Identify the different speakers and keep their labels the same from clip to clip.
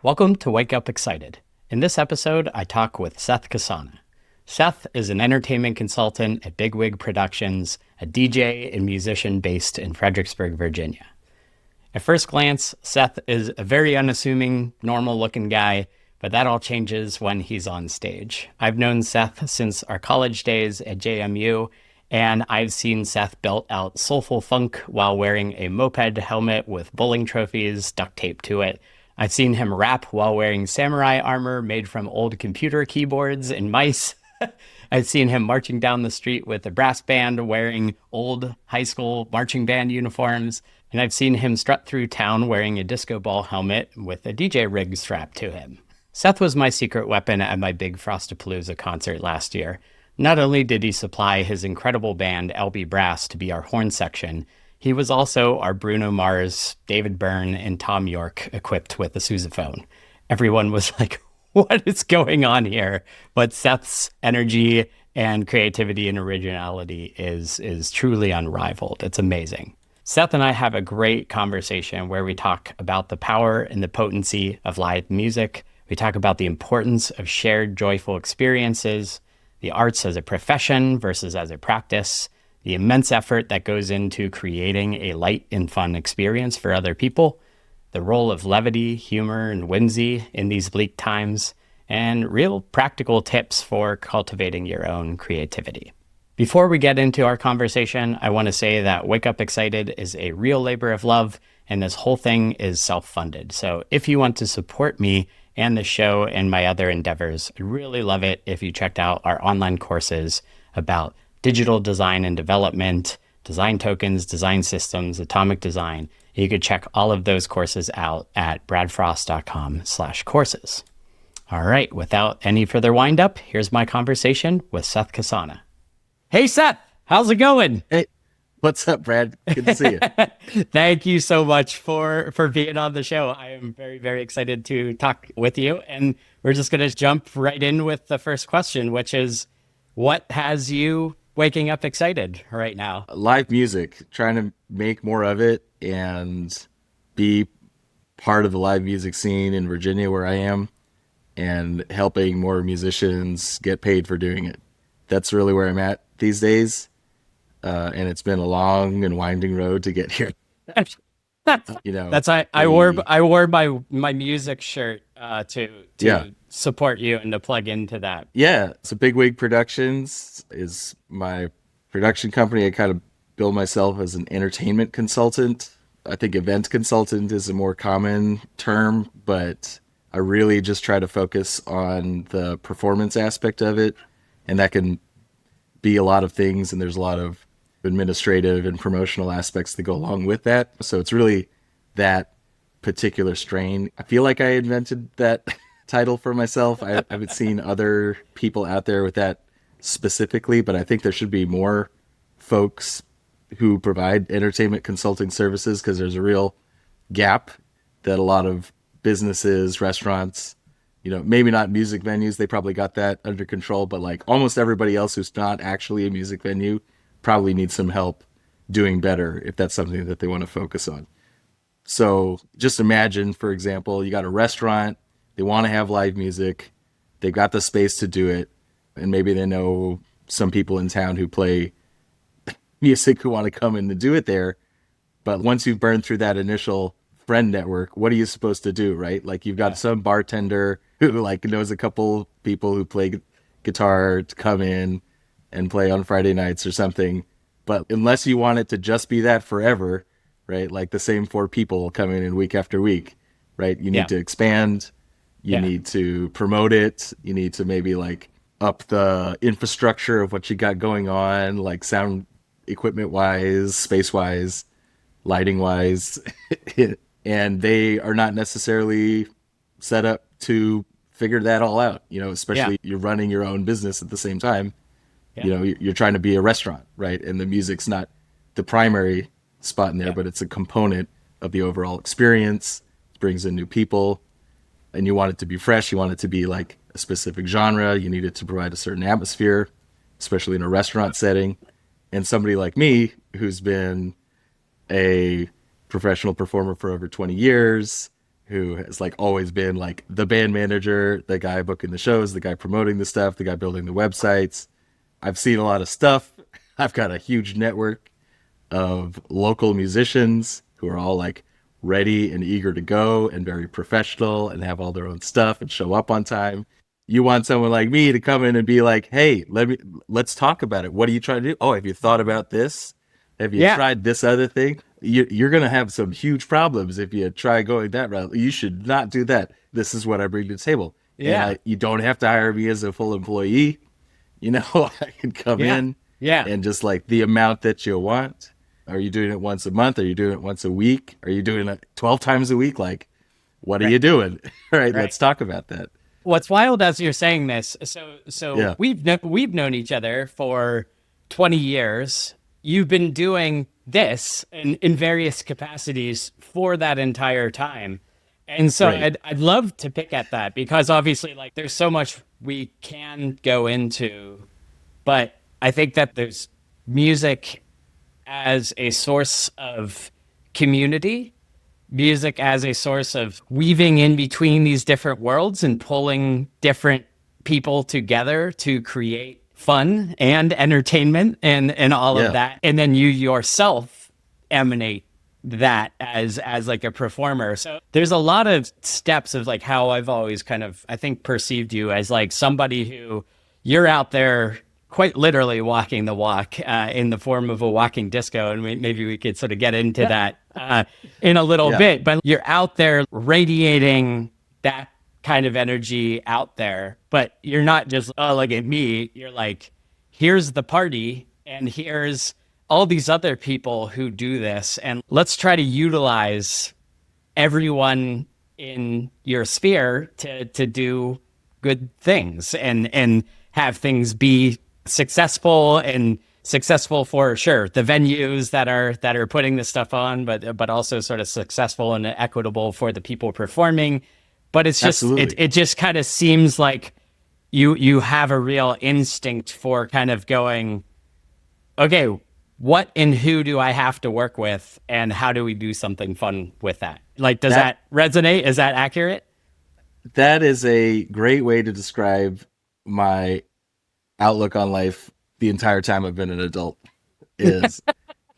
Speaker 1: Welcome to Wake Up Excited. In this episode, I talk with Seth Casana. Seth is an entertainment consultant at BigWig Productions, a DJ and musician based in Fredericksburg, Virginia. At first glance, Seth is a very unassuming, normal-looking guy, but that all changes when he's on stage. I've known Seth since our college days at JMU, and I've seen Seth belt out soulful funk while wearing a moped helmet with bowling trophies duct taped to it. I've seen him rap while wearing samurai armor made from old computer keyboards and mice. I've seen him marching down the street with a brass band wearing old high school marching band uniforms. And I've seen him strut through town wearing a disco ball helmet with a DJ rig strapped to him. Seth was my secret weapon at my big Frostapalooza concert last year. Not only did he supply his incredible band Elby Brass to be our horn section, he was also our Bruno Mars, David Byrne, and Tom York equipped with a sousaphone. Everyone was like, what is going on here? But Seth's energy and creativity and originality is truly unrivaled. It's amazing. Seth and I have a great conversation where we talk about the power and the potency of live music. We talk about the importance of shared joyful experiences, the arts as a profession versus as a practice, the immense effort that goes into creating a light and fun experience for other people, the role of levity, humor, and whimsy in these bleak times, and real practical tips for cultivating your own creativity. Before we get into our conversation, I want to say that Wake Up Excited is a real labor of love, and this whole thing is self-funded. So if you want to support me and the show and my other endeavors, I'd really love it if you checked out our online courses about digital design and development, design tokens, design systems, atomic design. You could check all of those courses out at bradfrost.com/courses. All right, without any further wind up, here's my conversation with Seth Casana. Hey, Seth, how's it going?
Speaker 2: Hey, what's up, Brad? Good to see you.
Speaker 1: Thank you so much for being on the show. I am very, very excited to talk with you. And we're just going to jump right in with the first question, which is, what has you waking up excited right now?
Speaker 2: Live music, trying to make more of it and be part of the live music scene in Virginia where I am and helping more musicians get paid for doing it. That's really where I'm at these days. And it's been a long and winding road to get here. You know,
Speaker 1: I wore my music shirt to support you and to plug into that.
Speaker 2: Yeah, so BigWig Productions is my production company. I kind of bill myself as an entertainment consultant. I think event consultant is a more common term, but I really just try to focus on the performance aspect of it, and that can be a lot of things, and there's a lot of administrative and promotional aspects that go along with that. So it's really that particular strain. I feel like I invented that title for myself. I haven't seen other people out there with that specifically, but I think there should be more folks who provide entertainment consulting services, because there's a real gap that a lot of businesses, restaurants, maybe not music venues, they probably got that under control, but like almost everybody else who's not actually a music venue probably needs some help doing better if that's something that they want to focus on. So just imagine, for example, you got a restaurant, they want to have live music, they've got the space to do it, and maybe they know some people in town who play music who want to come in and do it there. But once you've burned through that initial friend network, what are you supposed to do, right? Like you've got some bartender who like knows a couple people who play guitar to come in and play on Friday nights or something. But unless you want it to just be that forever, right? Like the same 4 people will come in week after week, right? You need to expand. You need to promote it. You need to maybe like up the infrastructure of what you got going on, like sound equipment wise, space wise, lighting wise. And they are not necessarily set up to figure that all out, especially you're running your own business at the same time. You're trying to be a restaurant, right? And the music's not the primary spot in there, but it's a component of the overall experience. It brings in new people, and you want it to be fresh. You want it to be like a specific genre. You need it to provide a certain atmosphere, especially in a restaurant setting. And somebody like me, who's been a professional performer for over 20 years, who has like always been like the band manager, the guy booking the shows, the guy promoting the stuff, the guy building the websites. I've seen a lot of stuff. I've got a huge network of local musicians who are all like ready and eager to go and very professional and have all their own stuff and show up on time. You want someone like me to come in and be like, "Hey, let's talk about it. What are you trying to do? Oh, have you thought about this? Have you
Speaker 1: Yeah.
Speaker 2: tried this other thing? You're going to have some huge problems if you try going that route. You should not do that. This is what I bring to the table. And
Speaker 1: Yeah.
Speaker 2: you don't have to hire me as a full employee. You know, I can come
Speaker 1: Yeah.
Speaker 2: in
Speaker 1: Yeah.
Speaker 2: and just like the amount that you want. Are you doing it once a month? Are you doing it once a week? Are you doing it 12 times a week? Like, what are
Speaker 1: Right.
Speaker 2: you doing? All right,
Speaker 1: Right.
Speaker 2: let's talk about that.
Speaker 1: What's wild as you're saying this, so
Speaker 2: Yeah.
Speaker 1: we've known each other for 20 years. You've been doing this in various capacities for that entire time. And so
Speaker 2: Right.
Speaker 1: I'd love to pick at that because obviously like there's so much we can go into, but I think that there's music as a source of community, music as a source of weaving in between these different worlds and pulling different people together to create fun and entertainment and all of
Speaker 2: Yeah.
Speaker 1: that. And then you yourself emanate that as like a performer. So there's a lot of steps of like how I've always kind of I think perceived you as like somebody who you're out there quite literally walking the walk in the form of a walking disco. And maybe we could sort of get into that in a little
Speaker 2: Yeah.
Speaker 1: bit. But you're out there radiating that kind of energy out there. But you're not just, oh, look at me. You're like, here's the party and here's all these other people who do this. And let's try to utilize everyone in your sphere to do good things and have things be successful for sure the venues that are putting this stuff on, but also sort of successful and equitable for the people performing. But it's just
Speaker 2: Absolutely.
Speaker 1: it just kind of seems like you have a real instinct for kind of going, okay, what and who do I have to work with and how do we do something fun with that? Like, does
Speaker 2: That
Speaker 1: that resonate? Is that accurate?
Speaker 2: that is a great way to describe my outlook on life the entire time I've been an adult is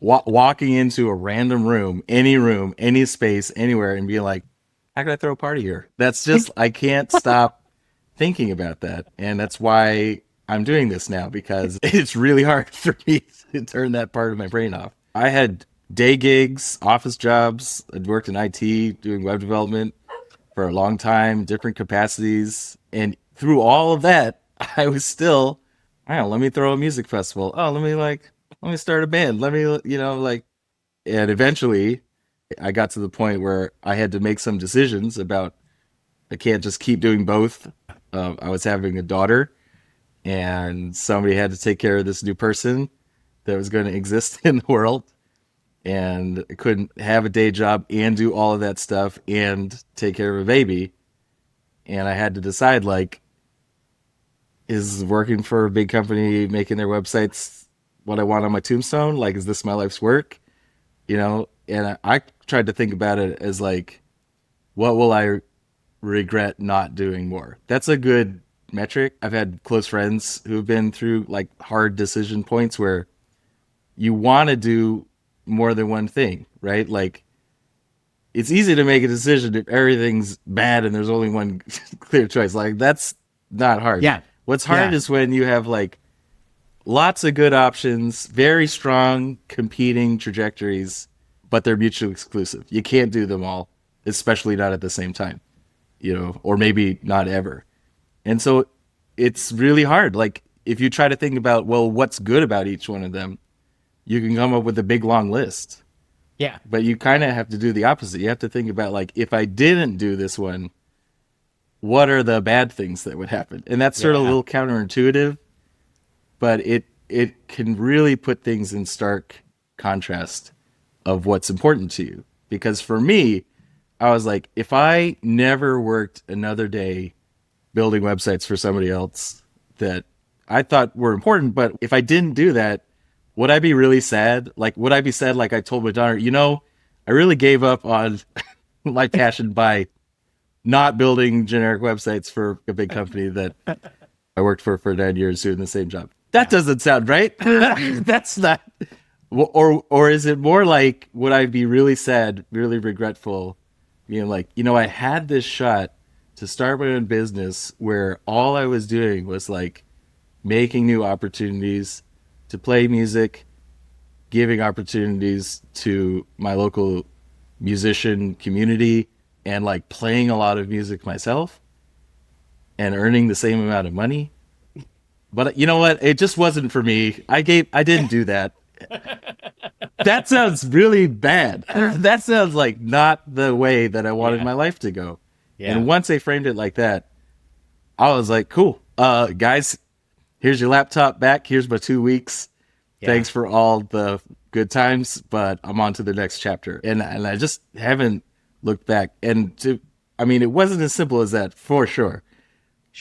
Speaker 2: walking into a random room, any space, anywhere, and being like, how can I throw a party here? That's just, I can't stop thinking about that. And that's why I'm doing this now because it's really hard for me to turn that part of my brain off. I had day gigs, office jobs. I'd worked in IT doing web development for a long time, different capacities. And through all of that, I was still, I don't know, let me throw a music festival. Oh, let me start a band. Let me, like, and eventually I got to the point where I had to make some decisions about, I can't just keep doing both. I was having a daughter and somebody had to take care of this new person that was going to exist in the world. And I couldn't have a day job and do all of that stuff and take care of a baby. And I had to decide, like, is working for a big company making their websites what I want on my tombstone? Like, is this my life's work? And I tried to think about it as like, what will I regret not doing more? That's a good metric. I've had close friends who've been through like hard decision points where you want to do more than one thing, right? Like, it's easy to make a decision if everything's bad and there's only one clear choice. Like, that's not hard.
Speaker 1: Yeah.
Speaker 2: What's hard
Speaker 1: Yeah.
Speaker 2: is when you have like lots of good options, very strong competing trajectories, but they're mutually exclusive. You can't do them all, especially not at the same time, or maybe not ever. And so it's really hard. Like, if you try to think about, well, what's good about each one of them, you can come up with a big long list.
Speaker 1: Yeah.
Speaker 2: But you kind of have to do the opposite. You have to think about, like, if I didn't do this one, what are the bad things that would happen? And that's sort of a
Speaker 1: Yeah.
Speaker 2: little counterintuitive, but it can really put things in stark contrast of what's important to you. Because for me, I was like, if I never worked another day building websites for somebody else that I thought were important, but if I didn't do that, would I be really sad? Like, would I be sad like I told my daughter, I really gave up on my passion by not building generic websites for a big company that I worked for 9 years doing the same job. That doesn't sound right. That's not. Or is it more like, would I be really sad, really regretful, being like, I had this shot to start my own business where all I was doing was like making new opportunities to play music, giving opportunities to my local musician community, and like playing a lot of music myself and earning the same amount of money. But you know what? It just wasn't for me. I didn't do that. That sounds really bad. That sounds like not the way that I wanted my life to go.
Speaker 1: Yeah.
Speaker 2: And once they framed it like that, I was like, cool. Guys, here's your laptop back. Here's my 2 weeks.
Speaker 1: Yeah.
Speaker 2: Thanks for all the good times, but I'm on to the next chapter. And I just haven't looked back. And it wasn't as simple as that for sure.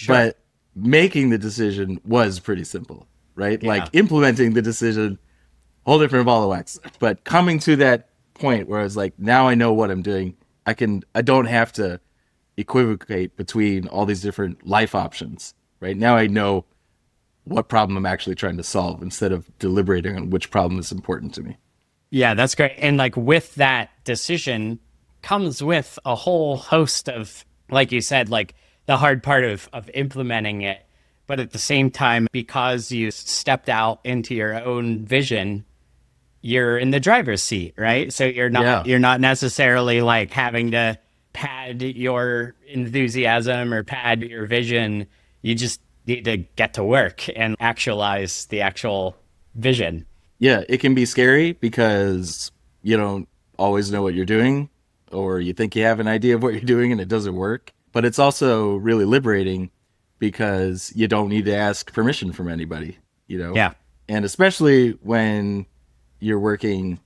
Speaker 2: But making the decision was pretty simple, right?
Speaker 1: Yeah.
Speaker 2: Like implementing the decision, whole different ball of wax. But coming to that point where I was like, now I know what I'm doing. I don't have to equivocate between all these different life options, right? Now I know what problem I'm actually trying to solve instead of deliberating on which problem is important to me.
Speaker 1: Yeah, that's great. And like with that decision comes with a whole host of, like you said, like the hard part of implementing it. But at the same time, because you stepped out into your own vision, you're in the driver's seat, right? So you're not necessarily like having to pad your enthusiasm or pad your vision. You just need to get to work and actualize the actual vision.
Speaker 2: Yeah, it can be scary because you don't always know what you're doing, or you think you have an idea of what you're doing and it doesn't work. But it's also really liberating because you don't need to ask permission from anybody,
Speaker 1: Yeah.
Speaker 2: And especially when you're working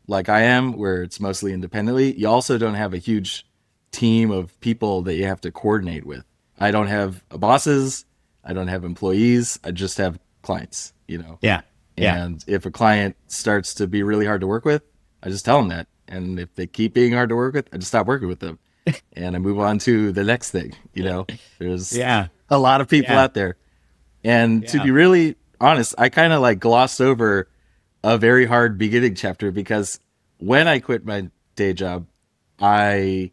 Speaker 2: like I am, where it's mostly independently, you also don't have a huge team of people that you have to coordinate with. I don't have bosses. I don't have employees. I just have clients,
Speaker 1: Yeah. Yeah.
Speaker 2: And if a client starts to be really hard to work with, I just tell them that. And if they keep being hard to work with, I just stop working with them. And I move on to the next thing, There's a lot of people out there. And to be really honest, I kind of like glossed over a very hard beginning chapter because when I quit my day job, I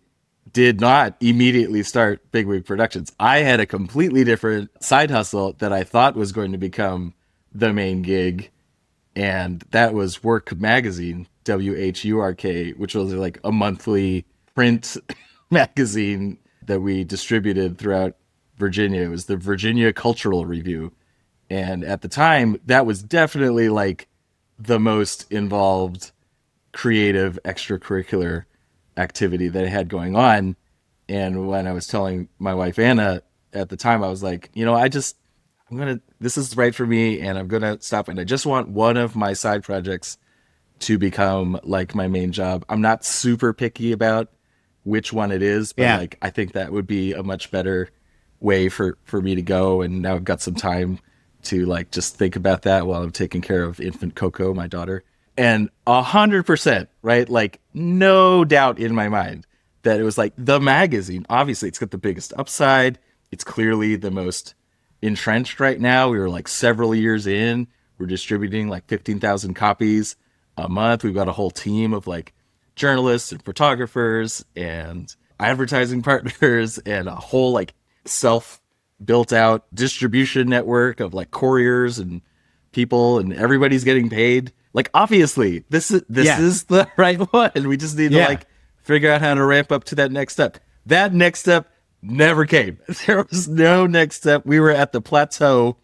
Speaker 2: did not immediately start BigWig Productions. I had a completely different side hustle that I thought was going to become the main gig. And that was Work Magazine, WHURK, which was like a monthly print magazine that we distributed throughout Virginia. It was the Virginia Cultural Review. And at the time, that was definitely like the most involved creative extracurricular activity that I had going on. And when I was telling my wife, Anna, at the time, I was like, this is right for me and I'm going to stop. And I just want one of my side projects to become like my main job. I'm not super picky about which one it is, but like, I think that would be a much better way for me to go. And now I've got some time to like, just think about that while I'm taking care of infant Coco, my daughter. And 100%, right? Like no doubt in my mind that it was like the magazine. Obviously it's got the biggest upside. It's clearly the most entrenched right now. We were like several years in. We're distributing like 15,000 copies a month. We've got a whole team of like journalists and photographers and advertising partners and a whole like self built out distribution network of like couriers and people, and everybody's getting paid. Like obviously this is the right one. And we just need to like figure out how to ramp up to that next step. That next step never came. There was no next step. We were at the plateau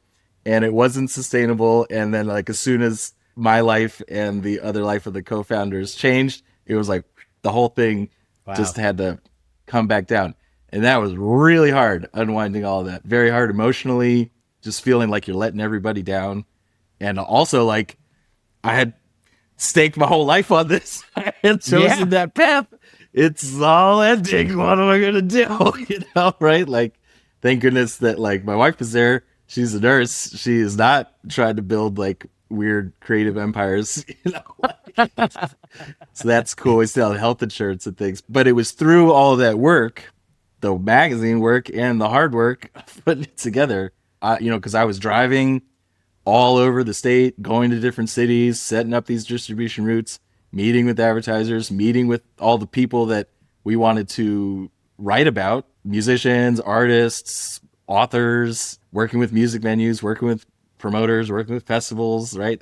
Speaker 2: and it wasn't sustainable. And then like as soon as my life and the other life of the co-founders changed, it was like the whole thing just had to come back down. And that was really hard, unwinding all of that. Very hard emotionally, just feeling like you're letting everybody down. And also like I had staked my whole life on this. I had chosen that path. It's all ending. What am I going to do? Right? Like, thank goodness that like my wife is there. She's a nurse. She is not trying to build like weird creative empires, So that's cool. We still have health insurance and things. But it was through all of that work the magazine work and the hard work of putting it together. Because I was driving all over the state, going to different cities, setting up these distribution routes, meeting with advertisers, meeting with all the people that we wanted to write about, musicians, artists, authors, working with music venues, working with promoters, working with festivals, right?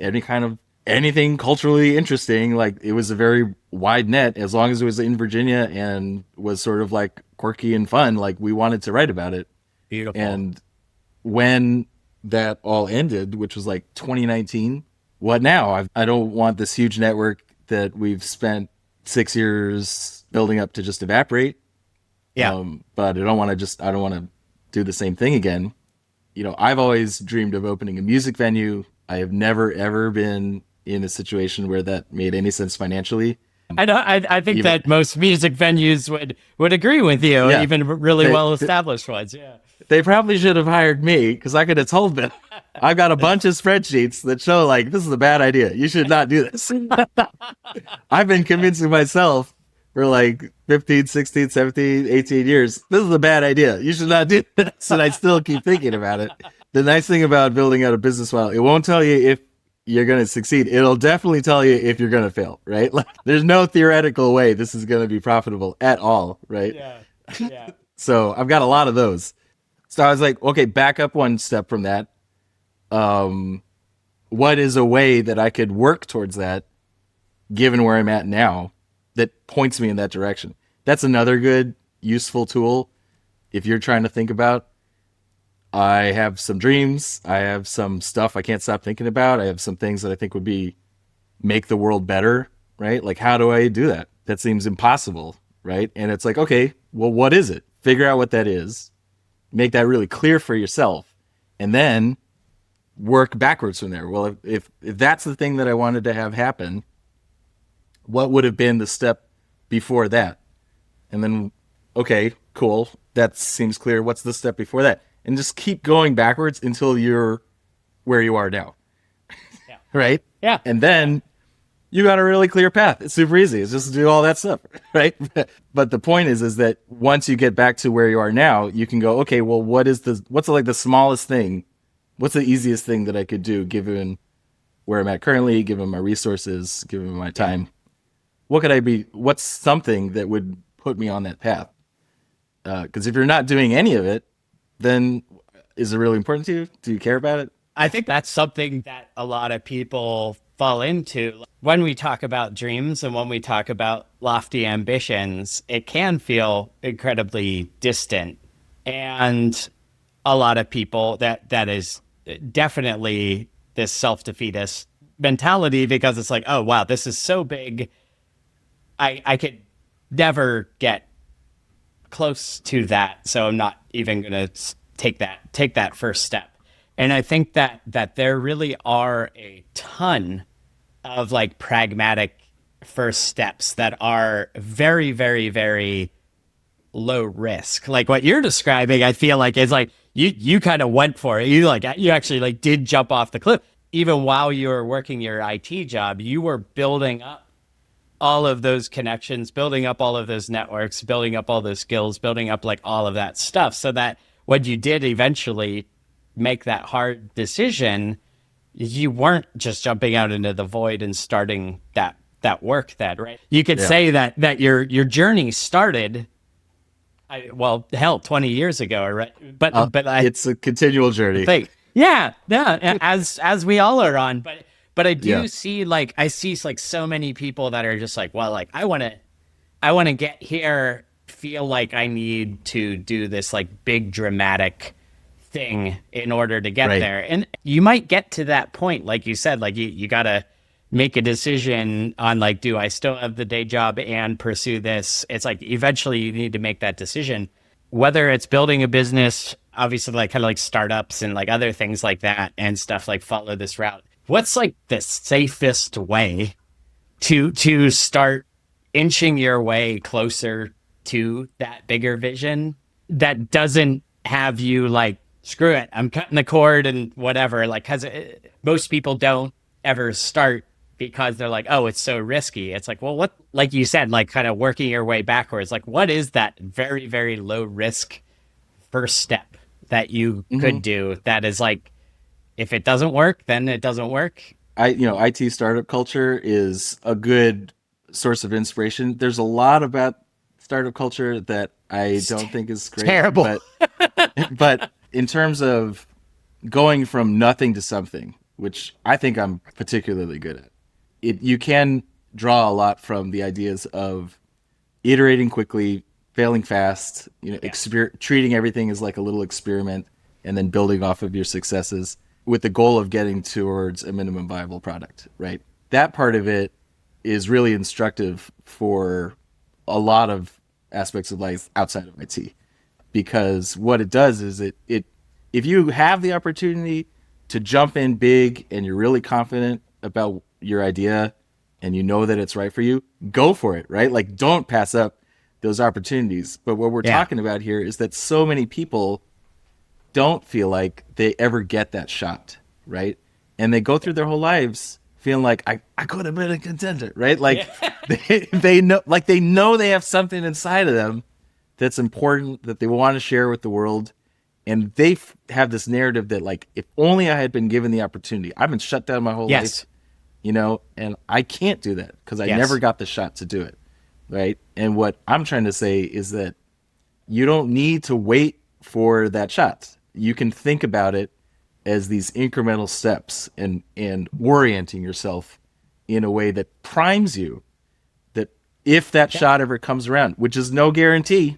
Speaker 2: Anything culturally interesting. Like, it was a very wide net. As long as it was in Virginia and was sort of like quirky and fun, like, we wanted to write about it.
Speaker 1: Beautiful.
Speaker 2: And when that all ended, which was like 2019, what now? I don't want this huge network that we've spent 6 years building up to just evaporate.
Speaker 1: Yeah.
Speaker 2: But I don't want to do the same thing again. I've always dreamed of opening a music venue. I have never, ever been in a situation where that made any sense financially.
Speaker 1: I think that most music venues would agree with you,
Speaker 2: Yeah.
Speaker 1: even really well-established ones. Yeah.
Speaker 2: They probably should have hired me, because I could have told them, I've got a bunch of spreadsheets that show, like, this is a bad idea. You should not do this. I've been convincing myself for like 15, 16, 17, 18 years, this is a bad idea. You should not do this. And I still keep thinking about it. The nice thing about building out a business model, it won't tell you if you're going to succeed. It'll definitely tell you if you're going to fail, right? Like, there's no theoretical way this is going to be profitable at all, right?
Speaker 1: Yeah. Yeah.
Speaker 2: So I've got a lot of those. So I was like, okay, back up one step from that. What is a way that I could work towards that, given where I'm at now, that points me in that direction? That's another good, useful tool if you're trying to think about, I have some dreams, I have some stuff I can't stop thinking about, I have some things that I think would make the world better, right? Like, how do I do that? That seems impossible, right? And it's like, okay, well, what is it? Figure out what that is, make that really clear for yourself, and then work backwards from there. Well, if that's the thing that I wanted to have happen, what would have been the step before that? And then, okay, cool, that seems clear. What's the step before that? And just keep going backwards until you're where you are now.
Speaker 1: Yeah.
Speaker 2: Right?
Speaker 1: Yeah.
Speaker 2: And then you got a really clear path. It's super easy. It's just to do all that stuff, right? But the point is that once you get back to where you are now, you can go, okay, well, what's like the smallest thing? What's the easiest thing that I could do given where I'm at currently, given my resources, given my time? What's something that would put me on that path? Because if you're not doing any of it, then is it really important to you? Do you care about it?
Speaker 1: I think that's something that a lot of people fall into. When we talk about dreams and when we talk about lofty ambitions, it can feel incredibly distant. And a lot of people, that is definitely this self-defeatist mentality, because it's like, oh, wow, this is so big. I could never get close to that. So I'm not even going to take that first step. And I think that there really are a ton of like pragmatic first steps that are very, very, very low risk. Like what you're describing, I feel like is like you kind of went for it. You actually like did jump off the cliff. Even while you were working your IT job, you were building up all of those connections, building up all of those networks, building up all those skills, building up like all of that stuff, so that when you did eventually make that hard decision, you weren't just jumping out into the void and starting that work. That right, you could say that your journey started, 20 years ago, right? But
Speaker 2: it's a continual journey.
Speaker 1: As we all are on, but I do see I see like so many people that are just like, well, like I want to get here, feel like I need to do this like big dramatic thing in order to get there. And you might get to that point, like you said, like you got to make a decision on like, do I still have the day job and pursue this? It's like eventually you need to make that decision, whether it's building a business, obviously like kind of like startups and like other things like that and stuff, like follow this route. What's like the safest way to start inching your way closer to that bigger vision that doesn't have you like, screw it, I'm cutting the cord and whatever, like, because most people don't ever start because they're like, oh, it's so risky. It's like, well, what, like you said, like kind of working your way backwards, like what is that very, very low risk first step that you
Speaker 2: Hmm.
Speaker 1: could do that is like, if it doesn't work, then it doesn't work.
Speaker 2: IT startup culture is a good source of inspiration. There's a lot about startup culture that I
Speaker 1: It's
Speaker 2: don't think is great,
Speaker 1: terrible.
Speaker 2: but in terms of going from nothing to something, which I think I'm particularly good at, you can draw a lot from the ideas of iterating quickly, failing fast,
Speaker 1: Yeah.
Speaker 2: treating everything as like a little experiment, and then building off of your successes with the goal of getting towards a minimum viable product, right? That part of it is really instructive for a lot of aspects of life outside of IT, because what it does is it if you have the opportunity to jump in big and you're really confident about your idea and you know that it's right for you, go for it, right? Like don't pass up those opportunities. But what we're
Speaker 1: Yeah.
Speaker 2: talking about here is that so many people don't feel like they ever get that shot, right? And they go through their whole lives feeling like I could have been a contender, right? Like
Speaker 1: Yeah.
Speaker 2: they know they have something inside of them that's important that they want to share with the world, and they have this narrative that like if only I had been given the opportunity. I've been shut down my whole life,
Speaker 1: Yes.
Speaker 2: and I can't do that because I never
Speaker 1: Yes.
Speaker 2: got the shot to do it, right? And what I'm trying to say is that you don't need to wait for that shot. You can think about it as these incremental steps and orienting yourself in a way that primes you that if that
Speaker 1: Yeah.
Speaker 2: shot ever comes around, which is no guarantee,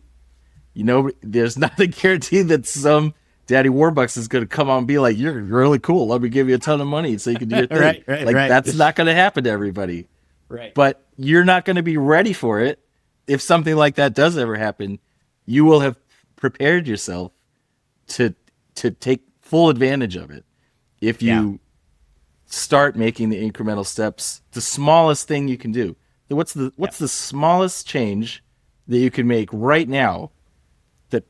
Speaker 2: there's not a guarantee that some Daddy Warbucks is going to come on and be like, "You're really cool. Let me give you a ton of money so you can do your thing."
Speaker 1: Right. Right.
Speaker 2: Like
Speaker 1: Right.
Speaker 2: that's not going to happen to everybody.
Speaker 1: Right.
Speaker 2: But you're not going to be ready for it. If something like that does ever happen, you will have prepared yourself to take full advantage of it if
Speaker 1: Yeah.
Speaker 2: you start making the incremental steps, the smallest thing you can do.
Speaker 1: Yeah.
Speaker 2: What's the smallest change that you can make right now that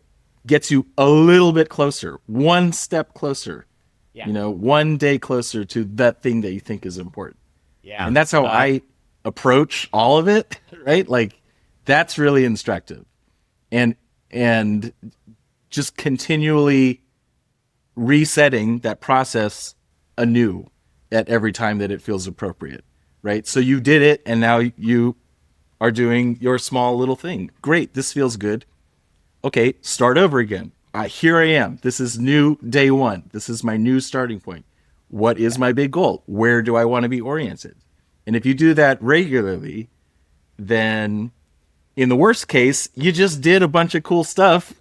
Speaker 2: gets you a little bit closer, one step closer,
Speaker 1: Yeah.
Speaker 2: one day closer to that thing that you think is important.
Speaker 1: Yeah.
Speaker 2: And that's how
Speaker 1: Uh,
Speaker 2: I approach all of it, right? Like that's really instructive. And just continually resetting that process anew at every time that it feels appropriate, right? So you did it and now you are doing your small little thing. Great, this feels good. Okay, start over again. Here I am. This is new day one. This is my new starting point. What is my big goal? Where do I want to be oriented? And if you do that regularly, then in the worst case, you just did a bunch of cool stuff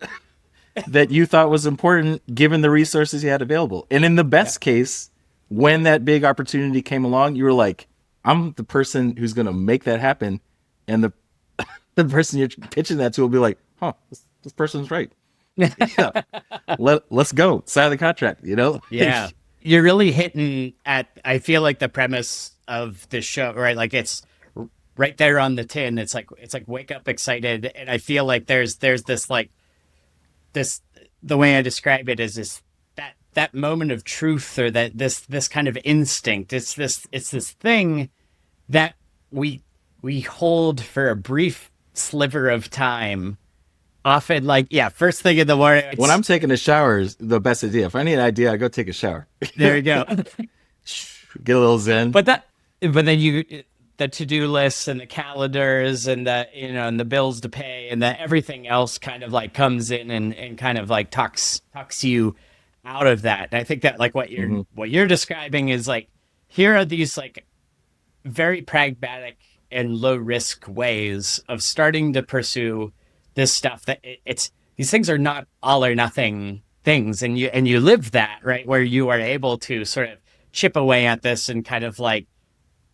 Speaker 2: that you thought was important given the resources you had available. And in the
Speaker 1: yeah.
Speaker 2: best case, when that big opportunity came along, you were like, I'm the person who's going to make that happen. And the person you're pitching that to will be like, huh, this person's right. Yeah, let's go sign the contract,
Speaker 1: Yeah. You're really hitting at, I feel like the premise of this show, right? Like it's right there on the tin. It's like wake up excited. And I feel like there's this like this, the way I describe it is this, that moment of truth or that this kind of instinct. It's this thing that we hold for a brief sliver of time. Often like, yeah, first thing in the morning.
Speaker 2: When I'm taking a shower is the best idea. If I need an idea, I go take a shower.
Speaker 1: There you go.
Speaker 2: Get a little zen.
Speaker 1: But then the to-do lists and the calendars and and the bills to pay and the everything else kind of like comes in and kind of like talks you out of that. And I think that like
Speaker 2: Hmm.
Speaker 1: what you're describing is like, here are these like very pragmatic and low risk ways of starting to pursue this stuff that it's these things are not all or nothing things, and you live that, right, where you are able to sort of chip away at this and kind of like,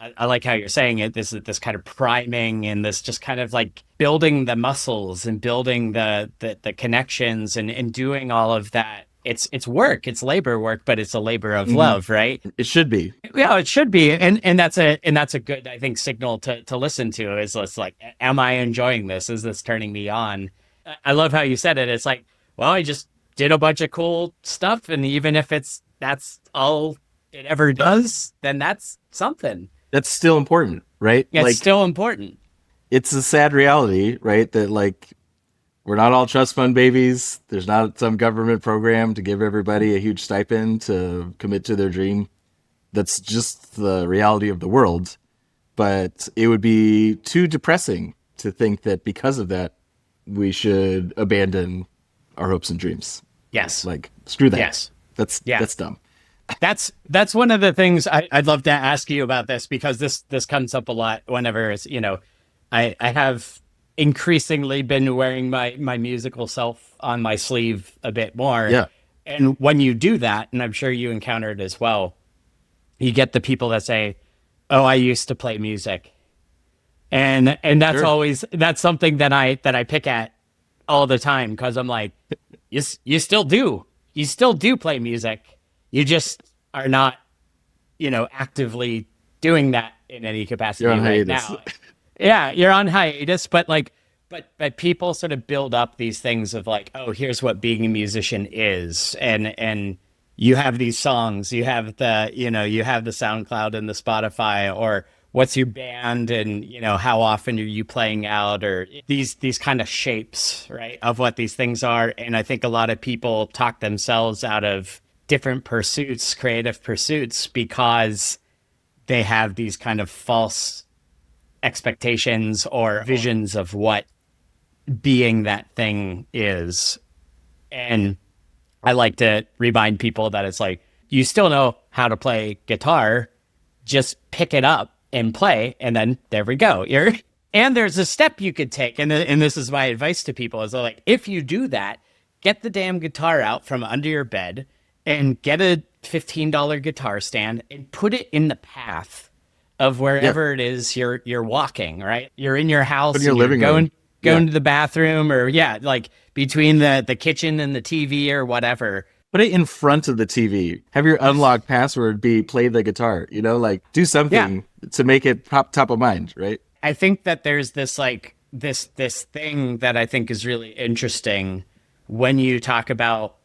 Speaker 1: I like how you're saying it, this kind of priming and this just kind of like building the muscles and building the connections and doing all of that. It's work, it's labor work, but it's a labor of
Speaker 2: Hmm.
Speaker 1: love, right?
Speaker 2: It should be.
Speaker 1: Yeah, it should be, and that's a good, I think, signal to listen to. Is it's like, am I enjoying this? Is this turning me on? I love how you said it. It's like, well, I just did a bunch of cool stuff, and even if that's all it ever does, then that's something.
Speaker 2: that's still important, right?
Speaker 1: It's still important.
Speaker 2: It's a sad reality, right? That we're not all trust fund babies. There's not some government program to give everybody a huge stipend to commit to their dream. That's just the reality of the world. But it would be too depressing to think that because of that, we should abandon our hopes and dreams.
Speaker 1: Yes.
Speaker 2: Screw that.
Speaker 1: Yes.
Speaker 2: That's dumb.
Speaker 1: That's one of the things I'd love to ask you about this, because this comes up a lot whenever it's, I have increasingly been wearing my musical self on my sleeve a bit more.
Speaker 2: Yeah.
Speaker 1: And when you do that, and I'm sure you encountered as well, you get the people that say, "Oh, I used to play music." And that's
Speaker 2: Sure.
Speaker 1: always, that's something that I pick at all the time, because I'm like, you still do play music. You just are not, actively doing that in any capacity
Speaker 2: You're on
Speaker 1: right
Speaker 2: hiatus.
Speaker 1: now. Yeah, you're on hiatus, but but people sort of build up these things of like, oh, here's what being a musician is, and you have these songs, you have you have the SoundCloud and the Spotify, or what's your band, and how often are you playing out, or these kind of shapes, right, of what these things are. And I think a lot of people talk themselves out of different pursuits, creative pursuits, because they have these kind of false expectations or visions of what being that thing is. And I like to remind people that it's like, you still know how to play guitar, just pick it up and play, and then there we go. And there's a step you could take, and this is my advice to people, is like, if you do that, get the damn guitar out from under your bed and get a $15 guitar stand and put it in the path of wherever it is you're walking, right? You're in your house,
Speaker 2: Put in your
Speaker 1: and
Speaker 2: living room.
Speaker 1: going to the bathroom, or like between the kitchen and the TV or whatever.
Speaker 2: Put it in front of the TV. Have your unlocked password be play the guitar. Do something to make it top of mind, right?
Speaker 1: I think that there's this this thing that I think is really interesting when you talk about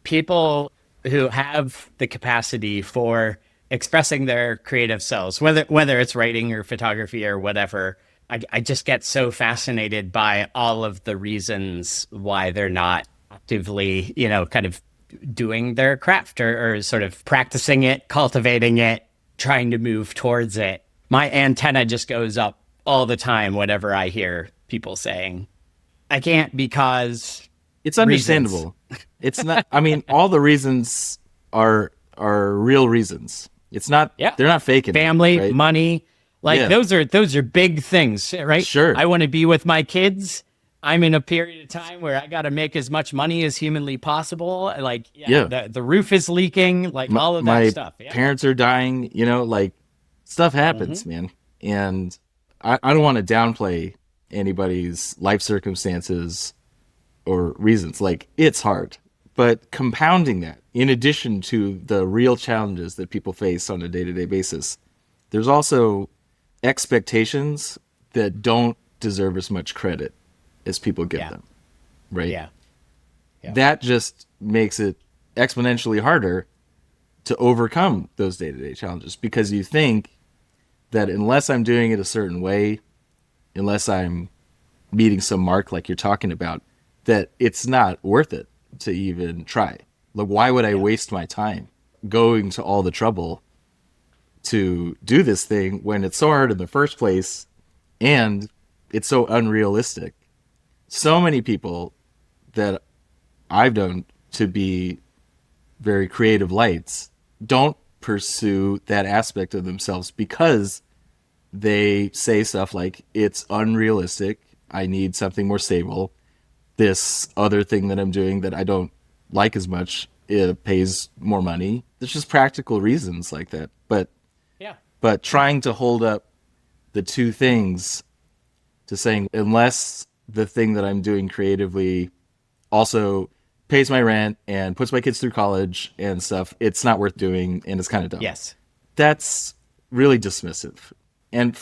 Speaker 1: people who have the capacity for expressing their creative selves, whether it's writing or photography or whatever. I just get so fascinated by all of the reasons why they're not actively, kind of doing their craft, or sort of practicing it, cultivating it, trying to move towards it. My antenna just goes up all the time whenever I hear people saying, I can't because
Speaker 2: It's understandable. It's not, I mean, all the reasons are real reasons. It's not, they're not faking
Speaker 1: family,
Speaker 2: it, right?
Speaker 1: money, those are big things, right?
Speaker 2: Sure.
Speaker 1: I want to be with my kids. I'm in a period of time where I got to make as much money as humanly possible. The roof is leaking, all of that
Speaker 2: my
Speaker 1: stuff. Yeah.
Speaker 2: parents are dying, stuff happens, man. And I don't want to downplay anybody's life circumstances or reasons. It's hard. But compounding that, in addition to the real challenges that people face on a day-to-day basis, there's also expectations that don't deserve as much credit as people give them, right?
Speaker 1: Yeah.
Speaker 2: That just makes it exponentially harder to overcome those day-to-day challenges, because you think that unless I'm doing it a certain way, unless I'm meeting some mark like you're talking about, that it's not worth it to even try. Why would I waste my time going to all the trouble to do this thing when it's so hard in the first place and it's so unrealistic? So many people that I've known to be very creative lights don't pursue that aspect of themselves because they say stuff like, it's unrealistic, I need something more stable, this other thing that I'm doing that I don't like as much, it pays more money. There's just practical reasons like that. But trying to hold up the two things to saying, unless the thing that I'm doing creatively also pays my rent and puts my kids through college and stuff, it's not worth doing, and it's kind of dumb.
Speaker 1: Yes.
Speaker 2: That's really dismissive. And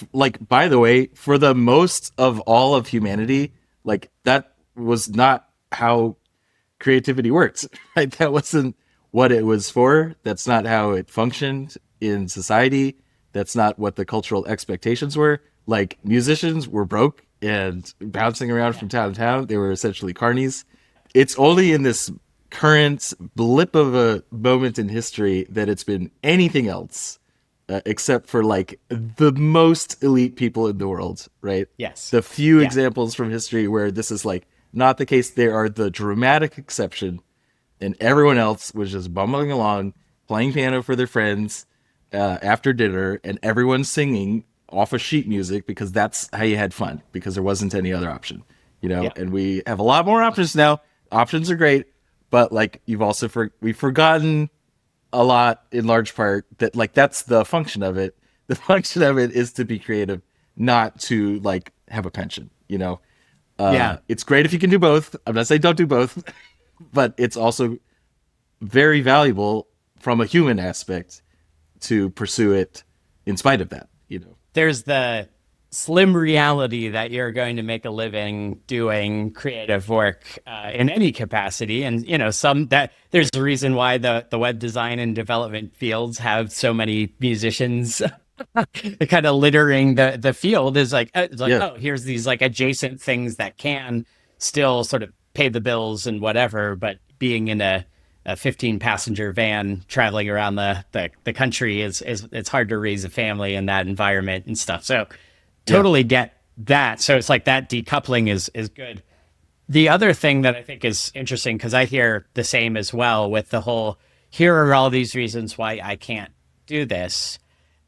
Speaker 2: by the way, for the most of all of humanity, that was not how creativity works. Right? That wasn't what it was for. That's not how it functioned in society. That's not what the cultural expectations were. Like, musicians were broke and bouncing around from town to town. They were essentially carnies. It's only in this current blip of a moment in history that it's been anything else, except for like the most elite people in the world, right?
Speaker 1: Yes.
Speaker 2: The few
Speaker 1: Yeah.
Speaker 2: examples from history where this is like not the case. They are the dramatic exception, and everyone else was just bumbling along, playing piano for their friends after dinner, and everyone singing off of sheet music because that's how you had fun, because there wasn't any other option, you know.
Speaker 1: Yeah.
Speaker 2: And we have a lot more options now. Options are great, but like you've also we've forgotten a lot, in large part, that like that's the function of it. The function of it is to be creative, not to like have a pension, you know.
Speaker 1: Yeah.
Speaker 2: It's great if you can do both. I'm not saying don't do both, but it's also very valuable from a human aspect to pursue it in spite of that, you know.
Speaker 1: There's the slim reality that you're going to make a living doing creative work in any capacity. And, you know, there's a reason why the web design and development fields have so many musicians kind of littering the field. Is like, it's like,
Speaker 2: Yeah.
Speaker 1: oh, here's these like adjacent things that can still sort of pay the bills and whatever, but being in a 15 passenger van traveling around the country is it's hard to raise a family in that environment and stuff. So
Speaker 2: Yeah.
Speaker 1: totally get that. So it's like that decoupling is good. The other thing that I think is interesting, because I hear the same as well with the whole, here are all these reasons why I can't do this.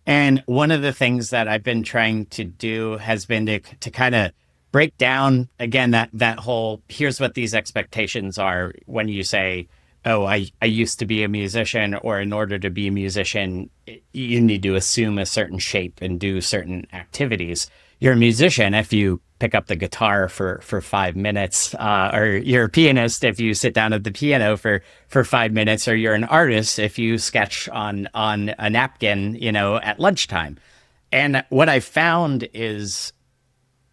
Speaker 1: And one of the things that I've been trying to do has been to kind of break down again that whole, here's what these expectations are when you say, oh, I used to be a musician, or in order to be a musician, you need to assume a certain shape and do certain activities. You're a musician if you pick up the guitar for 5 minutes, or you're a pianist if you sit down at the piano for 5 minutes, or you're an artist if you sketch on a napkin, you know, at lunchtime. And what I found is,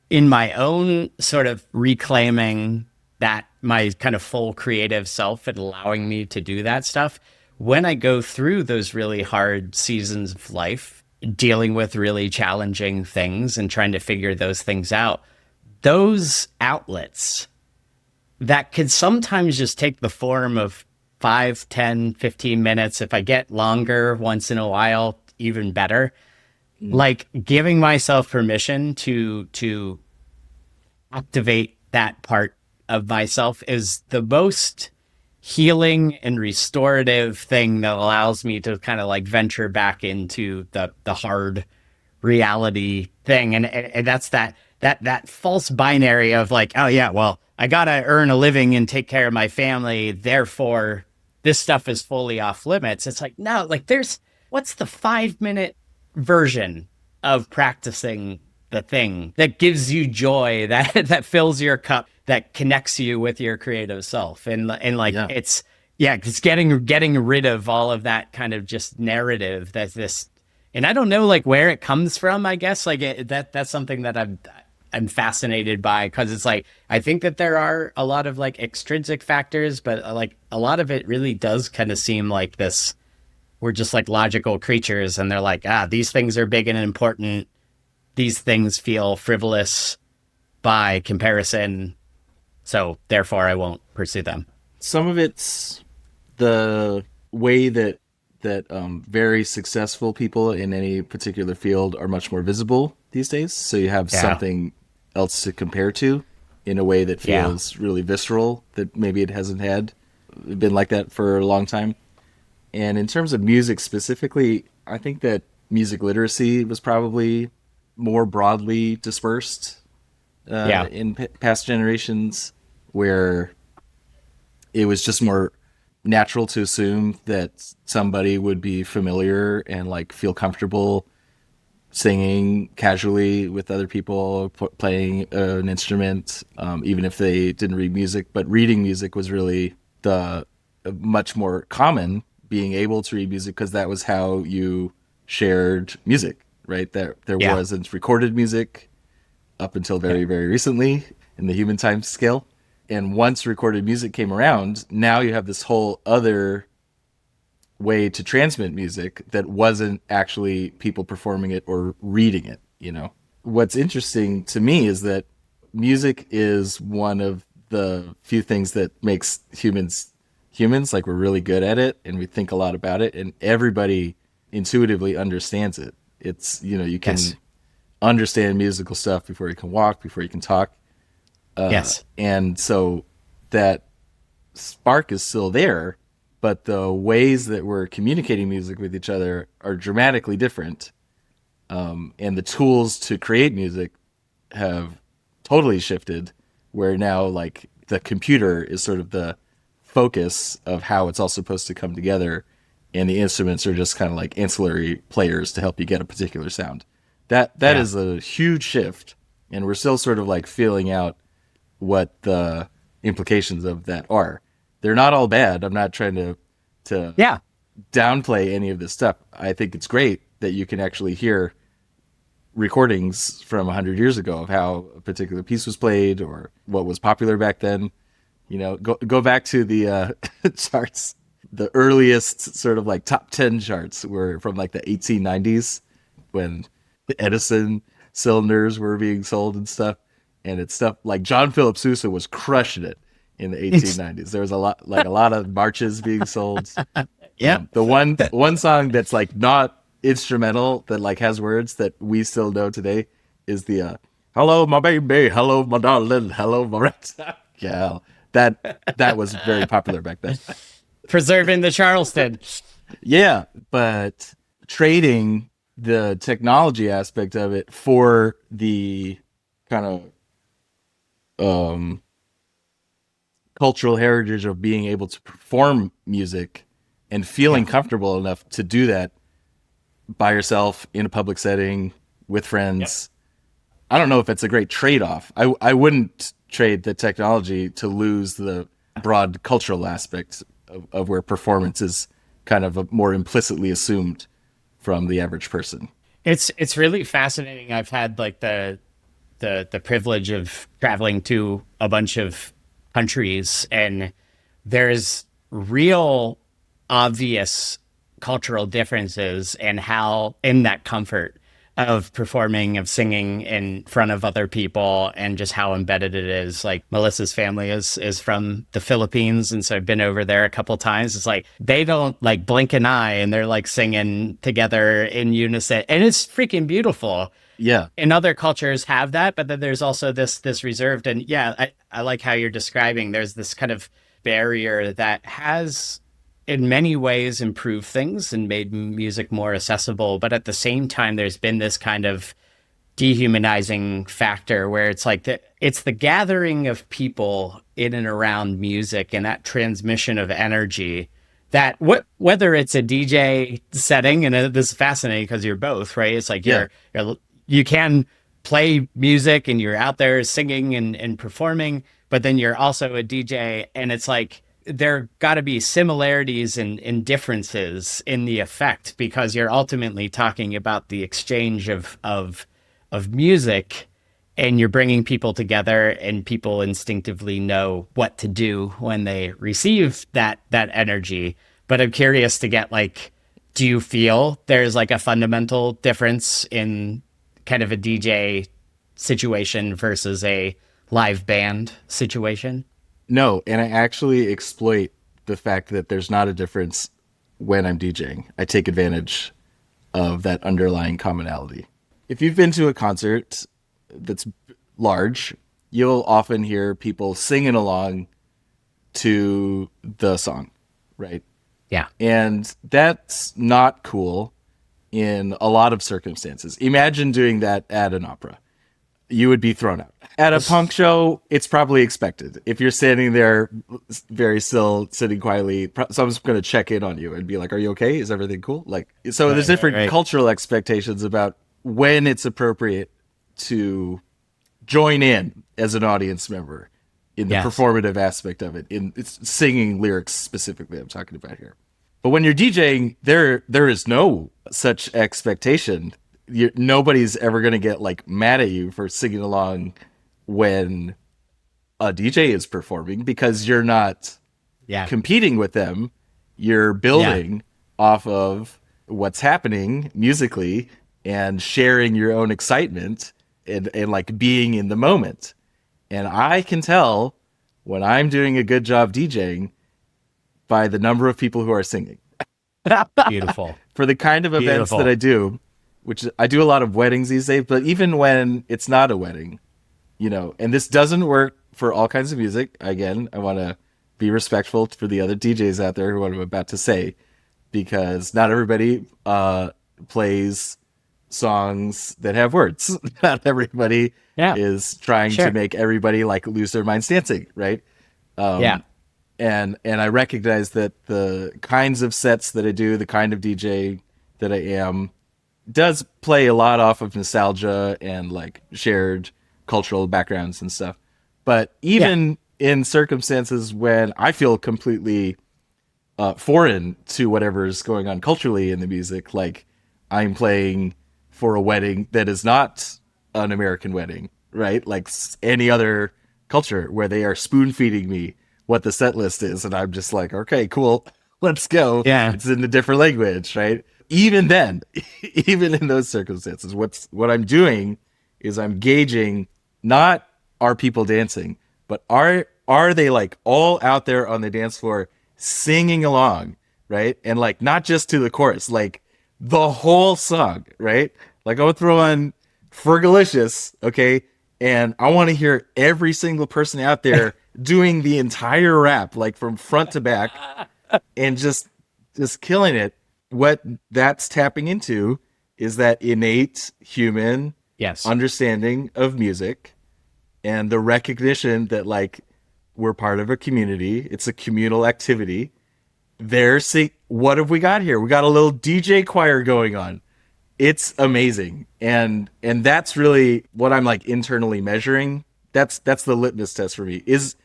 Speaker 1: in my own sort of reclaiming that my kind of full creative self and allowing me to do that stuff, when I go through those really hard seasons of life, dealing with really challenging things and trying to figure those things out, those outlets that could sometimes just take the form of 5, 10, 15 minutes. If I get longer once in a while, even better. Like giving myself permission to activate that part of myself is the most healing and restorative thing that allows me to kind of like venture back into the hard reality thing. And that's that false binary of like, oh yeah, well, I gotta earn a living and take care of my family, therefore this stuff is fully off limits. It's like, no, like what's the 5 minute version of practicing the thing that gives you joy, that fills your cup, that connects you with your creative self. And like,
Speaker 2: Yeah.
Speaker 1: it's getting rid of all of that kind of just narrative that this, and I don't know like where it comes from, I guess. Like that's something that I'm fascinated by, because it's like, I think that there are a lot of like extrinsic factors, but like a lot of it really does kind of seem like this, we're just like logical creatures, and they're like, these things are big and important. These things feel frivolous by comparison, so therefore I won't pursue them.
Speaker 2: Some of it's the way that very successful people in any particular field are much more visible these days. So you have
Speaker 1: Yeah.
Speaker 2: something else to compare to in a way that
Speaker 1: Yeah.
Speaker 2: feels really visceral, that maybe it hasn't been like that for a long time. And in terms of music specifically, I think that music literacy was probably more broadly dispersed
Speaker 1: Yeah.
Speaker 2: in past generations, where it was just more natural to assume that somebody would be familiar and like feel comfortable singing casually with other people, playing an instrument, even if they didn't read music. But reading music was really the much more common, being able to read music, because that was how you shared music, right? There
Speaker 1: Yeah.
Speaker 2: wasn't recorded music up until
Speaker 1: Yeah.
Speaker 2: very, very recently in the human time scale. And once recorded music came around, now you have this whole other way to transmit music that wasn't actually people performing it or reading it, you know. What's interesting to me is that music is one of the few things that makes humans. Like, we're really good at it and we think a lot about it, and everybody intuitively understands it. It's, you know, you can
Speaker 1: Yes.
Speaker 2: understand musical stuff before you can walk, before you can talk.
Speaker 1: Yes.
Speaker 2: And so that spark is still there, but the ways that we're communicating music with each other are dramatically different. And the tools to create music have totally shifted, where now, like, the computer is sort of the focus of how it's all supposed to come together, and the instruments are just kind of like ancillary players to help you get a particular sound. That
Speaker 1: Yeah.
Speaker 2: is a huge shift, and we're still sort of like feeling out what the implications of that are. They're not all bad. I'm not trying to
Speaker 1: Yeah.
Speaker 2: downplay any of this stuff. I think it's great that you can actually hear recordings from 100 years ago of how a particular piece was played or what was popular back then. You know, go back to the charts. The earliest sort of like top 10 charts were from like the 1890s, when the Edison cylinders were being sold and stuff. And it's stuff like John Philip Sousa was crushing it in the
Speaker 1: It's,
Speaker 2: 1890s. There was a lot of marches being sold.
Speaker 1: yep.
Speaker 2: The one song that's like not instrumental, that like has words that we still know today, is the "Hello, my baby, hello, my darling, hello, my gal." That was very popular back then.
Speaker 1: Preserving the Charleston.
Speaker 2: Yeah, but trading the technology aspect of it for the kind of cultural heritage of being able to perform music and feeling
Speaker 1: Yeah.
Speaker 2: comfortable enough to do that by yourself in a public setting with
Speaker 1: Yep.
Speaker 2: friends. I don't know if it's a great trade-off. I wouldn't trade the technology to lose the broad cultural aspect of where performance is kind of a more implicitly assumed from the average person.
Speaker 1: It's really fascinating. I've had like the privilege of traveling to a bunch of countries, and there's real obvious cultural differences and how in that comfort of performing, of singing in front of other people, and just how embedded it is. Like, Melissa's family is from the Philippines, and so I've been over there a couple times. It's like they don't like blink an eye, and they're like singing together in unison, and it's freaking beautiful.
Speaker 2: Yeah.
Speaker 1: In other cultures have that, but then there's also this reserved. And yeah, I like how you're describing there's this kind of barrier that has in many ways improved things and made music more accessible, but at the same time there's been this kind of dehumanizing factor where it's like it's the gathering of people in and around music and that transmission of energy that whether it's a DJ setting, and this is fascinating because you're both, right? It's like
Speaker 2: Yeah.
Speaker 1: you can play music and you're out there singing and performing, but then you're also a DJ, and it's like there got to be similarities and differences in the effect because you're ultimately talking about the exchange of music, and you're bringing people together, and people instinctively know what to do when they receive that energy. But I'm curious to get like, do you feel there's like a fundamental difference in kind of a DJ situation versus a live band situation?
Speaker 2: No, and I actually exploit the fact that there's not a difference when I'm DJing. I take advantage of that underlying commonality. If you've been to a concert that's large, you'll often hear people singing along to the song, right?
Speaker 1: Yeah.
Speaker 2: And that's not cool in a lot of circumstances. Imagine doing that at an opera. You would be thrown out. At a punk show, it's probably expected. If you're standing there very still, sitting quietly, someone's going to check in on you and be like, "Are you okay? Is everything cool?" Like, so there's different
Speaker 1: Right.
Speaker 2: cultural expectations about when it's appropriate to join in as an audience member in the
Speaker 1: Yes.
Speaker 2: performative aspect of it, in it's singing lyrics specifically I'm talking about here. But when you're DJing, there is no such expectation. Nobody's ever going to get like mad at you for singing along when a DJ is performing, because you're not
Speaker 1: Yeah.
Speaker 2: competing with them. You're
Speaker 1: Yeah.
Speaker 2: building off of what's happening musically and sharing your own excitement and like being in the moment. And I can tell when I'm doing a good job DJing by the number of people who are singing.
Speaker 1: Beautiful.
Speaker 2: For the kind of events that
Speaker 1: Beautiful.
Speaker 2: I do, which I do a lot of weddings these days, but even when it's not a wedding, and this doesn't work for all kinds of music. Again, I want to be respectful for the other DJs out there who what I'm about to say, because not everybody plays songs that have words. Not everybody
Speaker 1: Yeah.
Speaker 2: is trying
Speaker 1: Sure.
Speaker 2: to make everybody like lose their minds dancing, right?
Speaker 1: Yeah.
Speaker 2: And I recognize that the kinds of sets that I do, the kind of DJ that I am, does play a lot off of nostalgia and like shared cultural backgrounds and stuff. But even in circumstances when I feel completely foreign to whatever's going on culturally in the music, like I'm playing for a wedding that is not an American wedding, right? Like any other culture where they are spoon feeding me what the set list is, and I'm just like, okay, cool, let's go.
Speaker 1: Yeah.
Speaker 2: It's in a different language, right? Even then, even in those circumstances, what I'm doing is I'm gauging not are people dancing, but are they like all out there on the dance floor singing along, right? And like not just to the chorus, like the whole song, right? Like I'll throw on Fergalicious, okay? And I want to hear every single person out there doing the entire rap, like from front to back, and just killing it. What that's tapping into is that innate human
Speaker 1: Yes.
Speaker 2: understanding of music and the recognition that like we're part of a community. It's a communal activity. What have we got here? We got a little DJ choir going on. It's amazing. And that's really what I'm like internally measuring. That's the litmus test for me. Is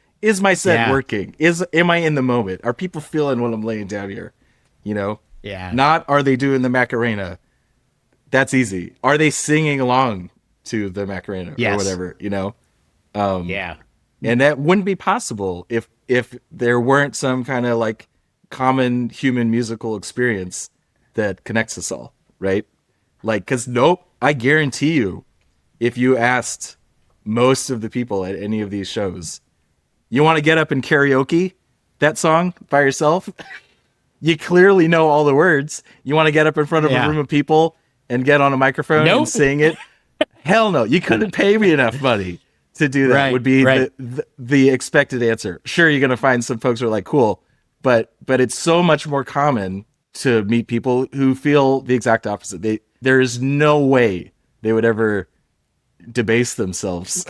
Speaker 2: my set working? Am I in the moment? Are people feeling what I'm laying down here?
Speaker 1: Yeah.
Speaker 2: Not are they doing the Macarena? That's easy. Are they singing along to the Macarena or whatever,
Speaker 1: Yeah.
Speaker 2: And that wouldn't be possible if there weren't some kind of like common human musical experience that connects us all, right? Like, cause nope, I guarantee you, if you asked most of the people at any of these shows, you want to get up and karaoke that song by yourself? You clearly know all the words. You want to get up in front of a room of people and get on a microphone and sing it? Hell no. You couldn't pay me enough money to do that. Would be the expected answer. Sure, you're going to find some folks who are like, cool, but it's so much more common to meet people who feel the exact opposite. There is no way they would ever debase themselves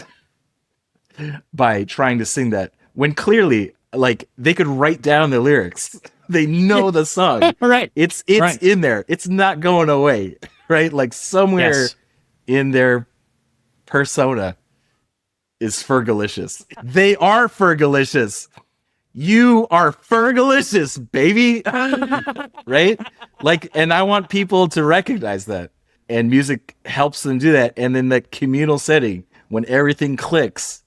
Speaker 2: by trying to sing that when clearly like they could write down the lyrics. They know the song.
Speaker 1: Right.
Speaker 2: It's in there. It's not going away. Right? Like somewhere in their persona is Fergalicious. They are Fergalicious. You are Fergalicious, baby. Right? Like, and I want people to recognize that. And music helps them do that. And in that communal setting, when everything clicks,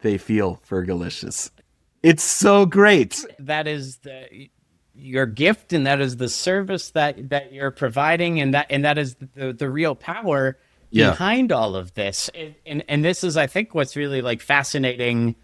Speaker 2: they feel Fergalicious. It's so great.
Speaker 1: That is your gift, and that is the service that you're providing, and that is the real power behind all of this. And this is, I think, what's really like fascinating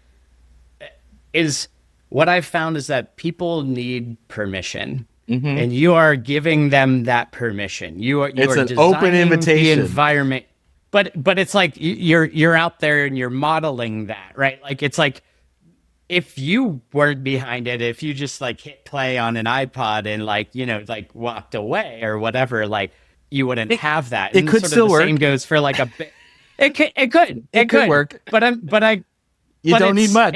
Speaker 1: is what I've found is that people need permission. Mm-hmm. And you are giving them that permission. It's
Speaker 2: an open invitation.
Speaker 1: The environment, but it's like you're out there and you're modeling that, right? Like it's like if you weren't behind it, if you just like hit play on an iPod and like like walked away or whatever, like you wouldn't have that.
Speaker 2: It could still work.
Speaker 1: Same goes for like a bit. It could
Speaker 2: work.
Speaker 1: But
Speaker 2: you don't need much.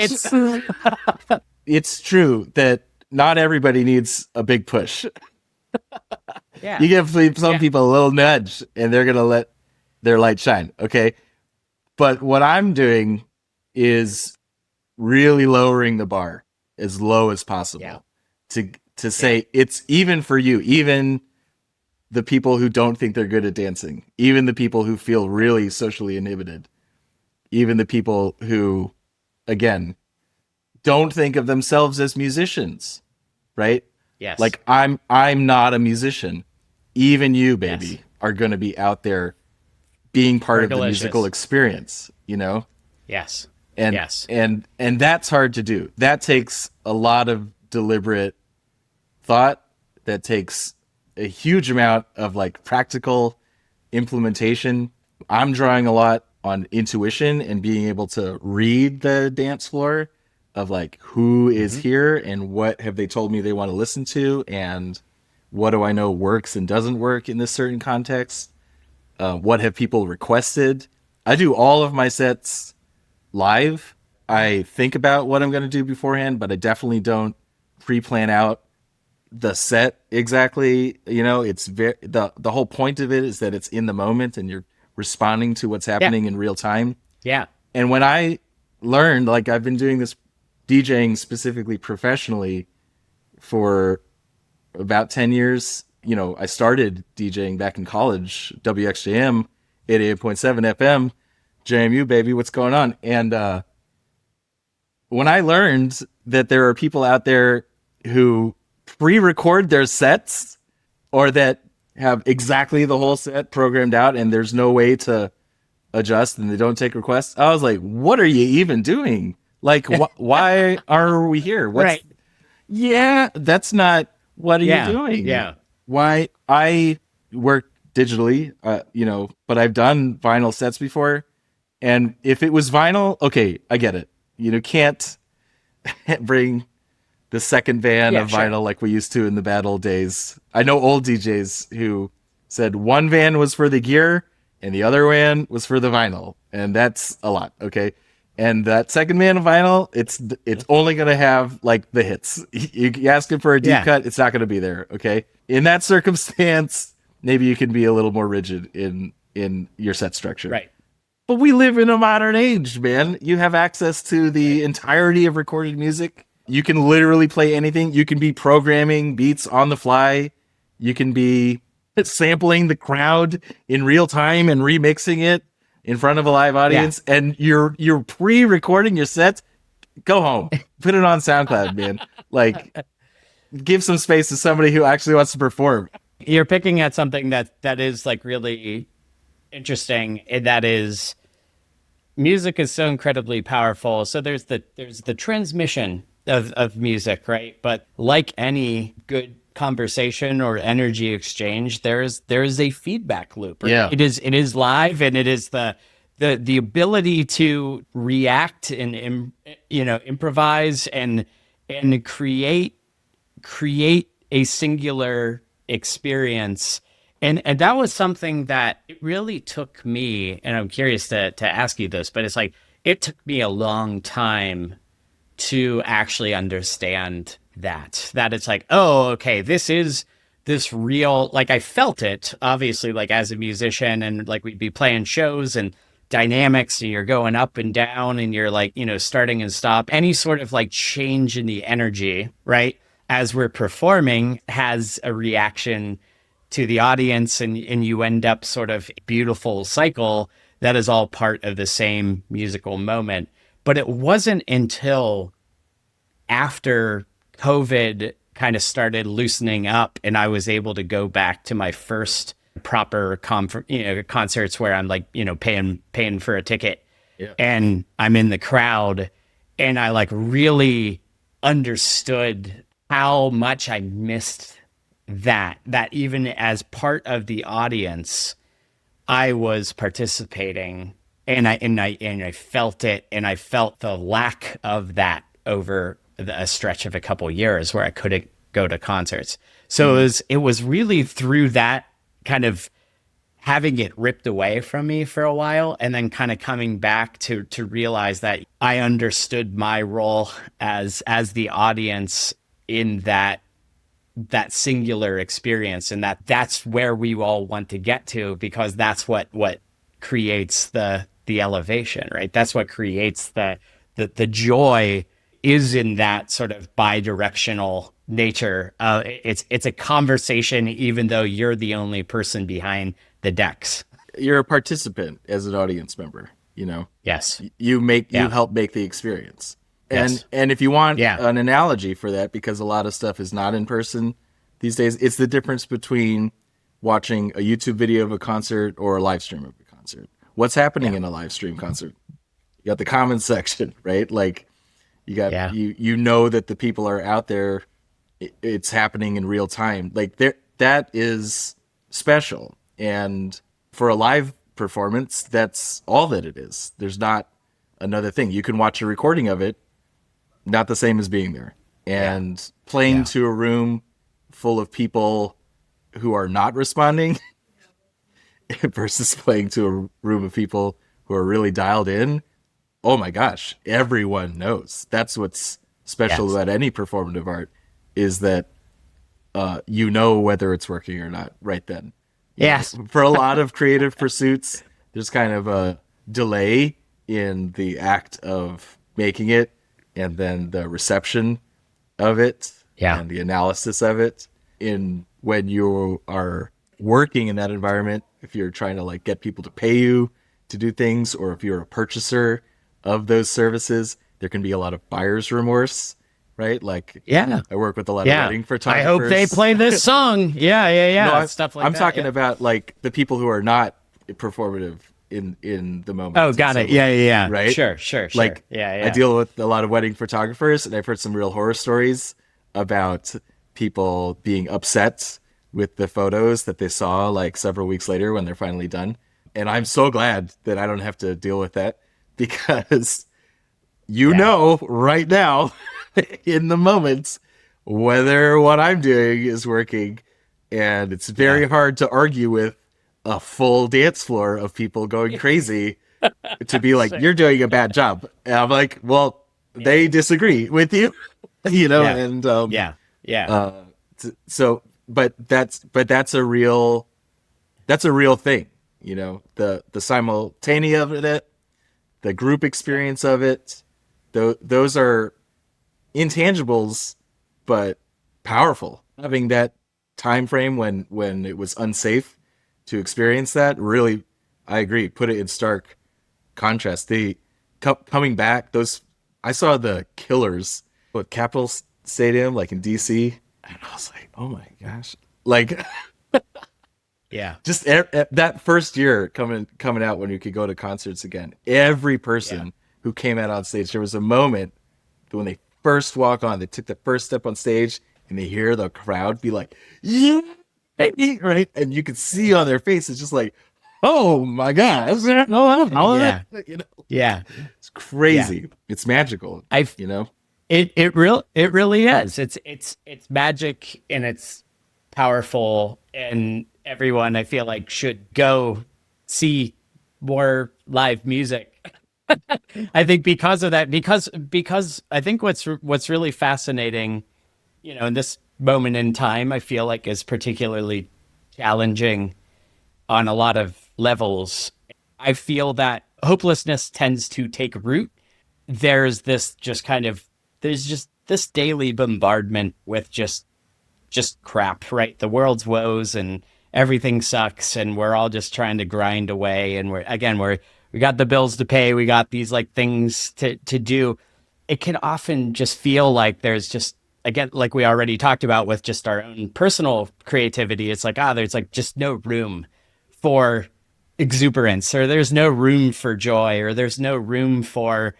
Speaker 2: It's true that not everybody needs a big push.
Speaker 1: Yeah.
Speaker 2: You give some people a little nudge and they're going to let their light shine. Okay. But what I'm doing is really lowering the bar as low as possible to say it's even for you, even the people who don't think they're good at dancing, even the people who feel really socially inhibited, even the people who, again, don't think of themselves as musicians, right?
Speaker 1: Yes.
Speaker 2: Like I'm not a musician. Even you,
Speaker 1: Yes.
Speaker 2: baby, are going to be out there being part of the musical
Speaker 1: Fergalicious.
Speaker 2: experience, you know?
Speaker 1: Yes.
Speaker 2: And
Speaker 1: Yes.
Speaker 2: and that's hard to do. That takes a lot of deliberate thought. That takes a huge amount of like practical implementation. I'm drawing a lot on intuition and being able to read the dance floor of like who is
Speaker 1: Hmm.
Speaker 2: here and what have they told me they want to listen to, and what do I know works and doesn't work in this certain context. What have people requested? I do all of my sets live. I think about what I'm going to do beforehand, but I definitely don't pre-plan out the set exactly. You know, it's the whole point of it is that it's in the moment and you're responding to what's
Speaker 1: Yeah.
Speaker 2: happening in real time.
Speaker 1: Yeah.
Speaker 2: And when I learned, like I've been doing this DJing specifically professionally for about 10 years. You know, I started DJing back in college, WXJM 88.7 FM, JMU, baby, what's going on? And when I learned that there are people out there who pre-record their sets or that have exactly the whole set programmed out and there's no way to adjust and they don't take requests, I was like, what are you even doing? Like, why are we here?
Speaker 1: Right.
Speaker 2: Yeah, that's not, what are you
Speaker 1: Yeah.
Speaker 2: doing?
Speaker 1: Yeah.
Speaker 2: Why? I work digitally, you know, but I've done vinyl sets before. And if it was vinyl, okay, I get it. You know, can't bring the second van
Speaker 1: Yeah.
Speaker 2: of
Speaker 1: Sure.
Speaker 2: vinyl like we used to in the bad old days. I know old DJs who said one van was for the gear and the other van was for the vinyl, and that's a lot. Okay, and that second van of vinyl, it's only gonna have like the hits. You ask it for a deep
Speaker 1: Yeah.
Speaker 2: cut, it's not gonna be there. Okay, in that circumstance, maybe you can be a little more rigid in your set structure.
Speaker 1: Right.
Speaker 2: But we live in a modern age, man. You have access to the entirety of recorded music. You can literally play anything. You can be programming beats on the fly. You can be sampling the crowd in real time and remixing it in front of a live
Speaker 1: Yeah.
Speaker 2: audience. And you're pre-recording your sets. Go home. Put it on SoundCloud, man. Like, give some space to somebody who actually wants to perform.
Speaker 1: You're picking at something that is like really interesting. And that is, music is so incredibly powerful. So there's the transmission of music, right? But like any good conversation or energy exchange, there's a feedback loop. Right?
Speaker 2: Yeah.
Speaker 1: It is live, and it is the ability to react and improvise and create a singular experience. And that was something that it really took me, and I'm curious to ask you this, but it's like it took me a long time to actually understand that it's like, oh, okay, this is this real, like I felt it obviously, like as a musician, and like we'd be playing shows and dynamics, and you're going up and down, and you're like, starting and stop, any sort of like change in the energy, right, as we're performing has a reaction to the audience, and you end up sort of beautiful cycle that is all part of the same musical moment. But it wasn't until after COVID kind of started loosening up and I was able to go back to my first proper concerts where I'm like, paying for a ticket,
Speaker 2: Yeah.
Speaker 1: and I'm in the crowd, and I like really understood how much I missed that even as part of the audience, I was participating, and I felt it, and I felt the lack of that over a stretch of a couple years where I couldn't go to concerts. So it was really through that kind of having it ripped away from me for a while, and then kind of coming back to realize that I understood my role as the audience in that singular experience, and that's where we all want to get to, because that's what creates the elevation, right? That's what creates the joy, is in that sort of bi-directional nature. It's a conversation even though you're the only person behind the decks.
Speaker 2: You're a participant as an audience member, you know.
Speaker 1: Yes.
Speaker 2: You
Speaker 1: Yeah.
Speaker 2: help make the experience. And
Speaker 1: Yes.
Speaker 2: and if you want
Speaker 1: Yeah.
Speaker 2: an analogy for that, because a lot of stuff is not in person these days, it's the difference between watching a YouTube video of a concert or a live stream of a concert. What's happening
Speaker 1: Yeah.
Speaker 2: in a live stream concert? You got the comments section, right? Like you got
Speaker 1: Yeah.
Speaker 2: you know that the people are out there. It's happening in real time. Like there, that is special. And for a live performance, that's all that it is. There's not another thing. You can watch a recording of it, not the same as being there.
Speaker 1: Yeah.
Speaker 2: And playing
Speaker 1: Yeah.
Speaker 2: to a room full of people who are not responding versus playing to a room of people who are really dialed in. Oh my gosh, everyone knows. That's what's special
Speaker 1: Yes.
Speaker 2: about any performative art, is that you know whether it's working or not right then. You know,
Speaker 1: Yes.
Speaker 2: for a lot of creative pursuits, there's kind of a delay in the act of making it and then the reception of it
Speaker 1: Yeah.
Speaker 2: and the analysis of it. In when you are working in that environment, if you're trying to like get people to pay you to do things, or if you're a purchaser of those services, there can be a lot of buyer's remorse, right? Like
Speaker 1: Yeah.
Speaker 2: I work with a lot of
Speaker 1: Yeah.
Speaker 2: wedding
Speaker 1: I hope they
Speaker 2: photographers.
Speaker 1: play this song. Yeah. Yeah.
Speaker 2: No,
Speaker 1: Yeah. Stuff like
Speaker 2: I'm
Speaker 1: that.
Speaker 2: talking
Speaker 1: Yeah.
Speaker 2: about like the people who are not performative in the moment.
Speaker 1: Oh,
Speaker 2: And
Speaker 1: got
Speaker 2: so,
Speaker 1: it. Yeah. Yeah. Yeah.
Speaker 2: right?
Speaker 1: Sure. Sure. Sure.
Speaker 2: Like
Speaker 1: Yeah.
Speaker 2: I
Speaker 1: Yeah.
Speaker 2: deal with a lot of wedding photographers, and I've heard some real horror stories about people being upset with the photos that they saw like several weeks later when they're finally done. And I'm so glad that I don't have to deal with that, because you
Speaker 1: Yeah.
Speaker 2: know right now in the moments whether what I'm doing is working. And it's very hard to argue with a full dance floor of people going crazy to be like, you're doing a bad job. And I'm like, well, they disagree with you, you know,
Speaker 1: Yeah.
Speaker 2: and
Speaker 1: Yeah. Yeah.
Speaker 2: so but that's a real thing, you know, the simultaneity of it, the group experience of it. Those are intangibles, but powerful. Having that time frame when it was unsafe to experience that, really, I agree, put it in stark contrast. The coming back, those, I saw the Killers at Capitol Stadium, like in DC, and I was like, oh my gosh, like
Speaker 1: Yeah.
Speaker 2: just that first year coming out when you could go to concerts again. Every person who came out on stage, there was a moment when they first walk on, they took the first step on stage, and they hear the crowd be like, yeah, baby, right? And you could see on their faces just like, oh my God,
Speaker 1: Yeah.
Speaker 2: you know,
Speaker 1: Yeah.
Speaker 2: it's crazy. It's magical.
Speaker 1: I've
Speaker 2: You know,
Speaker 1: it really is. It's magic, and it's powerful, and everyone, I feel like, should go see more live music. I think because of that, because I think what's really fascinating, you know, in this moment in time, I feel like is particularly challenging on a lot of levels. I feel that hopelessness tends to take root. There's this just kind of there's just this daily bombardment with just crap, right? The world's woes and everything sucks, and we're all just trying to grind away, and we got the bills to pay, we got these like things to do. It can often just feel like there's just, again, like we already talked about with just our own personal creativity, it's like, there's like just no room for exuberance, or there's no room for joy, or there's no room for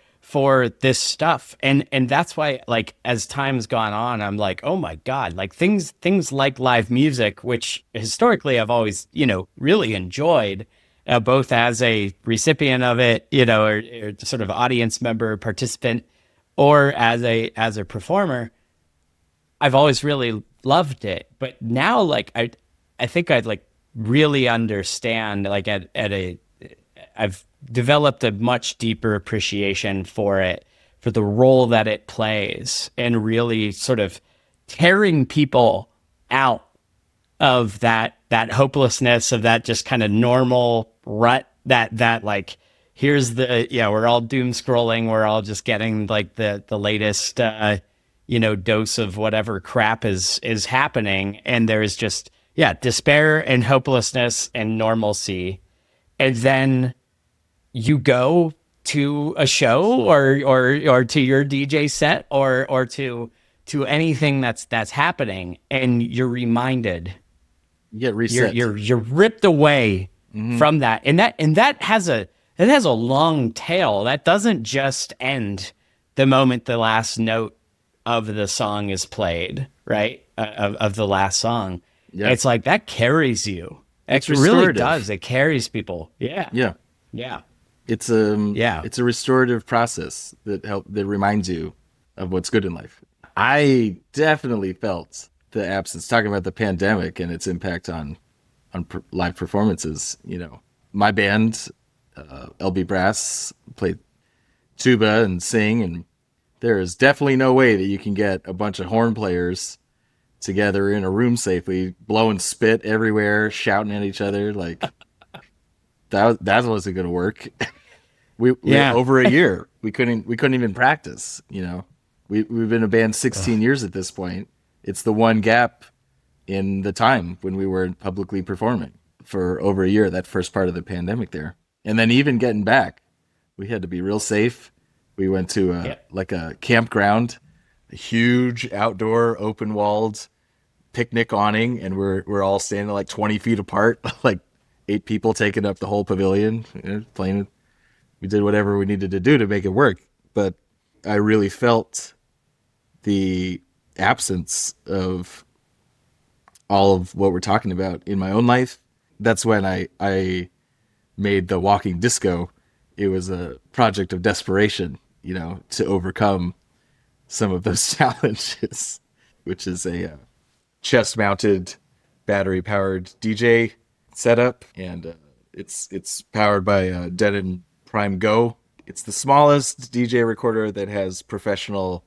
Speaker 1: this stuff. And that's why, like, as time's gone on, I'm like, oh my God, like things like live music, which historically I've always, you know, really enjoyed, both as a recipient of it, you know, or sort of audience member, participant, or as a performer. I've always really loved it. But now, like, I think I'd like really understand, like, I've developed a much deeper appreciation for it, for the role that it plays, and really sort of tearing people out of that hopelessness, of that just kind of normal rut, that like, here's we're all doom scrolling, we're all just getting like the latest you know, dose of whatever crap is happening, and there's just despair and hopelessness and normalcy. And then you go to a show or to your DJ set or to anything that's happening, and you're reminded,
Speaker 2: You get reset.
Speaker 1: you're ripped away from that, and that has a long tail. That doesn't just end the moment the last note of the song is played, right? Of the last song.
Speaker 2: Yeah.
Speaker 1: It's like that carries you.
Speaker 2: It's
Speaker 1: It really
Speaker 2: restorative.
Speaker 1: does. It carries people. Yeah.
Speaker 2: Yeah.
Speaker 1: Yeah.
Speaker 2: It's
Speaker 1: Yeah.
Speaker 2: it's a restorative process that reminds you of what's good in life. I definitely felt the absence, talking about the pandemic and its impact on live performances. My band, Elby Brass, played tuba and sing, and there is definitely no way that you can get a bunch of horn players together in a room safely, blowing spit everywhere, shouting at each other. Like that wasn't going to work. We
Speaker 1: Yeah.
Speaker 2: over a year we couldn't even practice. We've been a band 16 years at this point. It's the one gap in the time when we were publicly performing for over a year, that first part of the pandemic there. And then even getting back, we had to be real safe. We went to a campground, a huge outdoor open walled picnic awning, and we're all standing like 20 feet apart, like 8 people taking up the whole pavilion, playing. We did whatever we needed to do to make it work. But I really felt the absence of all of what we're talking about in my own life. That's when I made the walking disco. It was a project of desperation, to overcome some of those challenges, which is a chest-mounted, battery-powered DJ setup, and it's powered by Denon Prime Go. It's the smallest DJ recorder that has professional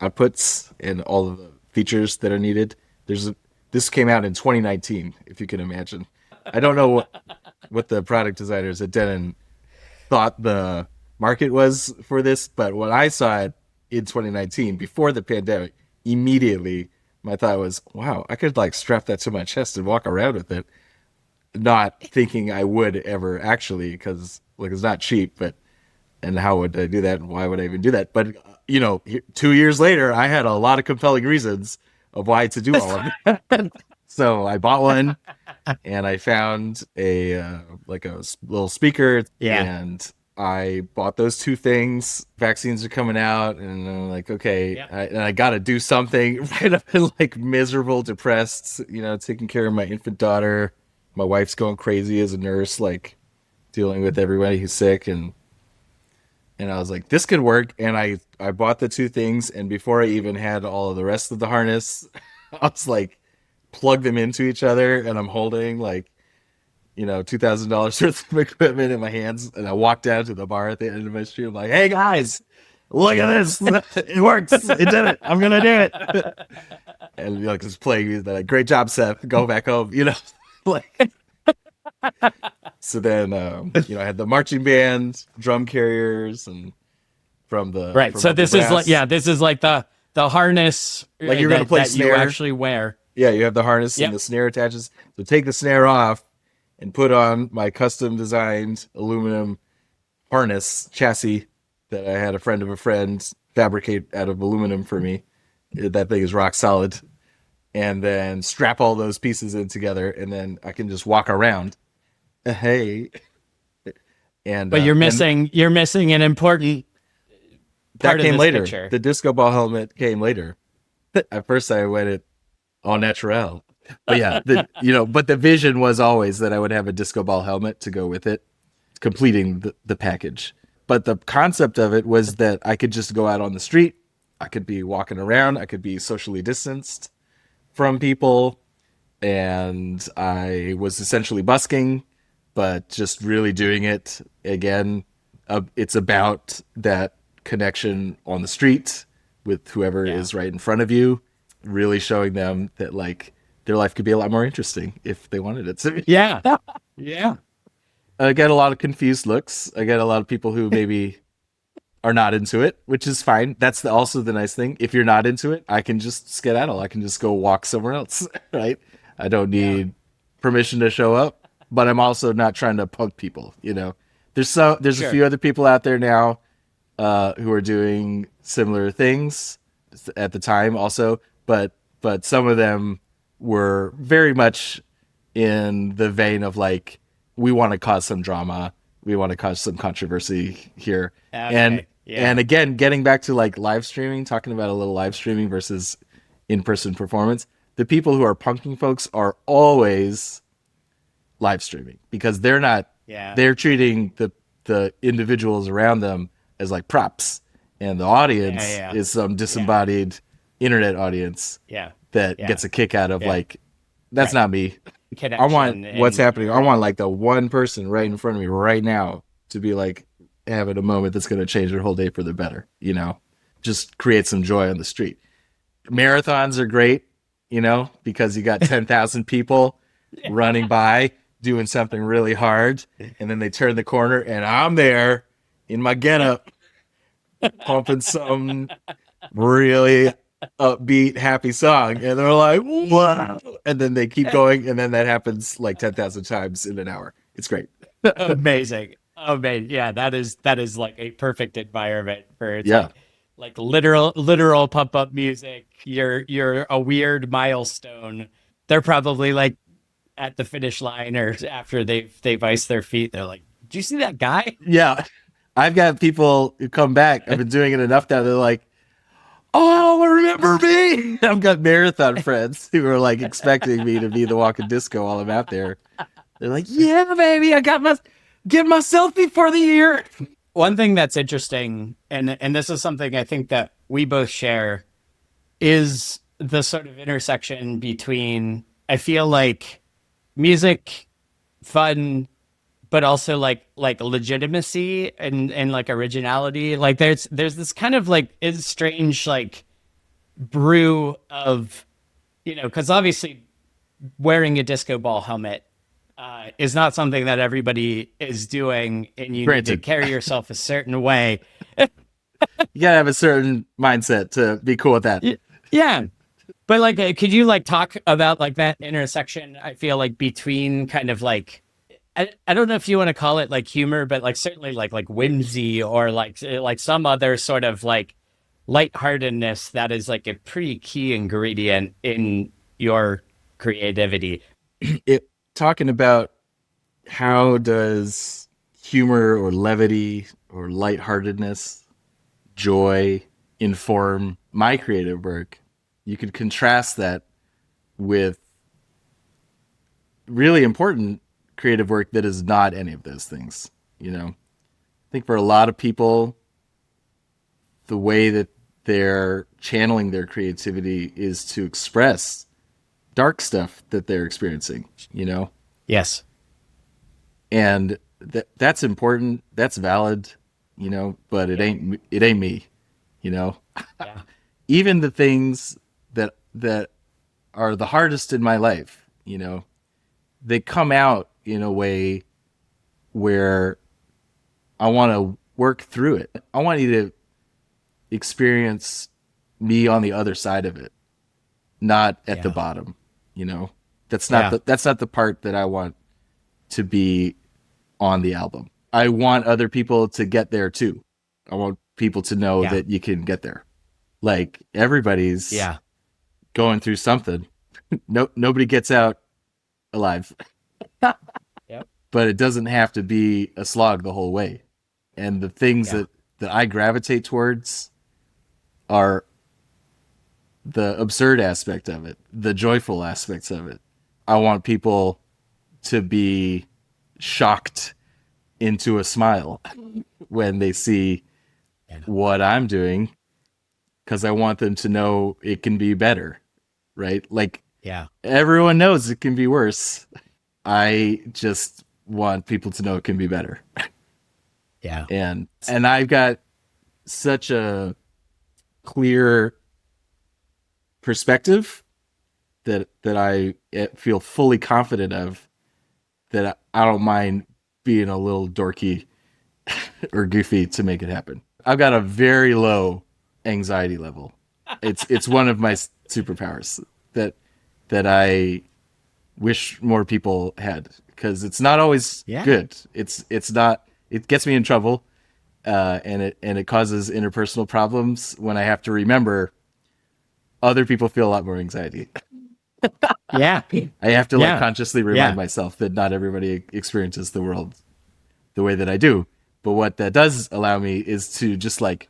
Speaker 2: outputs and all of the features that are needed. This came out in 2019, if you can imagine. I don't know what the product designers at Denon thought the market was for this, but when I saw it in 2019, before the pandemic, immediately my thought was, wow, I could like strap that to my chest and walk around with it. Not thinking I would ever actually, because it's not cheap, and how would I do that, and why would I even do that? But 2 years later, I had a lot of compelling reasons of why to do all of it. So I bought one, and I found a little speaker, and I bought those 2 things. Vaccines are coming out, and I'm like, okay, I got to do something. Right, I've been like miserable, depressed, taking care of my infant daughter. My wife's going crazy as a nurse, like dealing with everybody who's sick, and I was like, this could work. And I bought the 2 things, and before I even had all of the rest of the harness, I was like, plug them into each other, and I'm holding like, $2,000 worth of equipment in my hands, and I walked down to the bar at the end of my street. I'm like, hey guys, look at this, it works, it did it, I'm gonna do it. And just playing music, like, great job, Seth, go back home, like. So then, I had the marching band, drum carriers, and from the
Speaker 1: Right.
Speaker 2: from
Speaker 1: So
Speaker 2: the
Speaker 1: this
Speaker 2: brass.
Speaker 1: is like the harness,
Speaker 2: Like you're gonna play
Speaker 1: that you
Speaker 2: snare.
Speaker 1: actually wear.
Speaker 2: Yeah, you have the harness
Speaker 1: Yep.
Speaker 2: and the snare attaches. So take the snare off and put on my custom designed aluminum harness chassis that I had a friend of a friend fabricate out of aluminum for me. That thing is rock solid. And then strap all those pieces in together, and then I can just walk around. Hey. And
Speaker 1: But you're missing an important part
Speaker 2: that came
Speaker 1: of this
Speaker 2: later.
Speaker 1: picture.
Speaker 2: The disco ball helmet came later. At first I went it au naturel. But yeah, but the vision was always that I would have a disco ball helmet to go with it, completing the package. But the concept of it was that I could just go out on the street. I could be walking around. I could be socially distanced from people. And I was essentially busking, but just really doing it again. It's about that connection on the street with whoever is right in front of you, really showing them that like their life could be a lot more interesting if they wanted it to be.
Speaker 1: Yeah. Yeah.
Speaker 2: I get a lot of confused looks. I get a lot of people who maybe are not into it, which is fine. That's also the nice thing. If you're not into it, I can just skedaddle. I can just go walk somewhere else, right? I don't need permission to show up, but I'm also not trying to punk people, There's a
Speaker 1: Sure.
Speaker 2: few other people out there now who are doing similar things at the time also, but some of them were very much in the vein of like, we want to cause some drama, we want to cause some controversy here. and
Speaker 1: Okay. Yeah.
Speaker 2: and again, getting back to like live streaming, talking about a little live streaming versus in-person performance, the people who are punking folks are always live streaming because
Speaker 1: Yeah.
Speaker 2: they're treating the individuals around them as like props, and the
Speaker 1: Yeah.
Speaker 2: audience
Speaker 1: Yeah.
Speaker 2: is some
Speaker 1: Yeah.
Speaker 2: disembodied internet audience
Speaker 1: Yeah.
Speaker 2: that
Speaker 1: Yeah.
Speaker 2: gets a kick out of
Speaker 1: Yeah.
Speaker 2: like, that's
Speaker 1: Right.
Speaker 2: not me. I want
Speaker 1: Connection
Speaker 2: what's
Speaker 1: and
Speaker 2: happening. I
Speaker 1: you're
Speaker 2: want like the one person right in front of me right now to be like having a moment that's going to change their whole day for the better, just create some joy on the street. Marathons are great, because you got 10,000 people running by doing something really hard, and then they turn the corner and I'm there in my getup pumping some really upbeat, happy song, and they're like, "Wow!" And then they keep going, and then that happens like 10,000 times in an hour. It's great.
Speaker 1: amazing. Amazing. Yeah, that is like a perfect environment for it's
Speaker 2: Yeah,
Speaker 1: like literal pump up music. You're a weird milestone. They're probably like at the finish line or after they've iced their feet. They're like, "Did you see that guy?"
Speaker 2: yeah. I've got people who come back. I've been doing it enough now. They're like, "Oh, remember me?" I've got marathon friends who are like expecting me to be the walking disco while I'm out there. They're like, "Yeah, baby, I got my get my selfie for the year."
Speaker 1: One thing that's interesting, and this is something I think that we both share, is the sort of intersection between I feel like music, fun, but also like legitimacy and like originality. Like there's this kind of like it's strange like brew of because obviously wearing a disco ball helmet is not something that everybody is doing, and you need to
Speaker 2: Granted,
Speaker 1: carry yourself a certain way.
Speaker 2: you gotta have a certain mindset to be cool with that.
Speaker 1: Yeah, but like, could you like talk about like that intersection? I feel like between kind of like I don't know if you want to call it like humor, but like certainly like whimsy or like some other sort of like lightheartedness that is like a pretty key ingredient in your creativity.
Speaker 2: It talking about how does humor or levity or lightheartedness, joy inform my creative work? You could contrast that with really important creative work that is not any of those things. I think for a lot of people, the way that they're channeling their creativity is to express dark stuff that they're experiencing.
Speaker 1: Yes.
Speaker 2: And that's important, that's valid, but it
Speaker 1: Yeah.
Speaker 2: ain't me, you know.
Speaker 1: Yeah.
Speaker 2: Even the things that are the hardest in my life, they come out in a way where I want to work through it. I want you to experience me on the other side of it, not at the
Speaker 1: Yeah.
Speaker 2: bottom. That's not
Speaker 1: Yeah.
Speaker 2: the part that I want to be on the album. I want other people to get there too. I want people to know
Speaker 1: Yeah.
Speaker 2: that you can get there. Like, everybody's
Speaker 1: Yeah.
Speaker 2: going through something. Nobody gets out alive,
Speaker 1: Yep.
Speaker 2: but it doesn't have to be a slog the whole way. And the things
Speaker 1: Yeah.
Speaker 2: that I gravitate towards are the absurd aspect of it, the joyful aspects of it. I want people to be shocked into a smile when they see
Speaker 1: Yeah.
Speaker 2: what I'm doing, because I want them to know it can be better, right? Like,
Speaker 1: Yeah.
Speaker 2: everyone knows it can be worse. I just want people to know it can be better.
Speaker 1: Yeah.
Speaker 2: And I've got such a clear perspective that I feel fully confident of, that I don't mind being a little dorky or goofy to make it happen. I've got a very low anxiety level. It's one of my superpowers that I wish more people had, because it's not always
Speaker 1: Yeah.
Speaker 2: good. It's not it gets me in trouble, and it causes interpersonal problems when I have to remember other people feel a lot more anxiety.
Speaker 1: Yeah.
Speaker 2: I have to like
Speaker 1: Yeah.
Speaker 2: consciously remind
Speaker 1: Yeah.
Speaker 2: myself that not everybody experiences the world the way that I do. But what that does allow me is to just like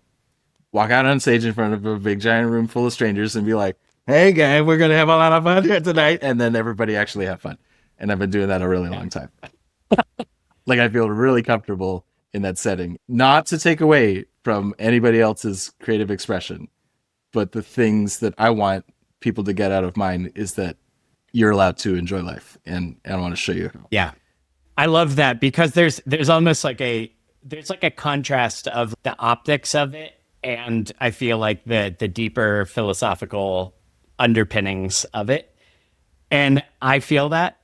Speaker 2: walk out on stage in front of a big giant room full of strangers and be like, "Hey guys, we're gonna have a lot of fun here tonight," and then everybody actually have fun. And I've been doing that a really long time. Like I feel really comfortable in that setting. Not to take away from anybody else's creative expression, but the things that I want people to get out of mine is that you're allowed to enjoy life, and I want to show you how.
Speaker 1: Yeah. I love that because there's almost like a contrast of the optics of it, and I feel like the deeper philosophical underpinnings of it. And I feel that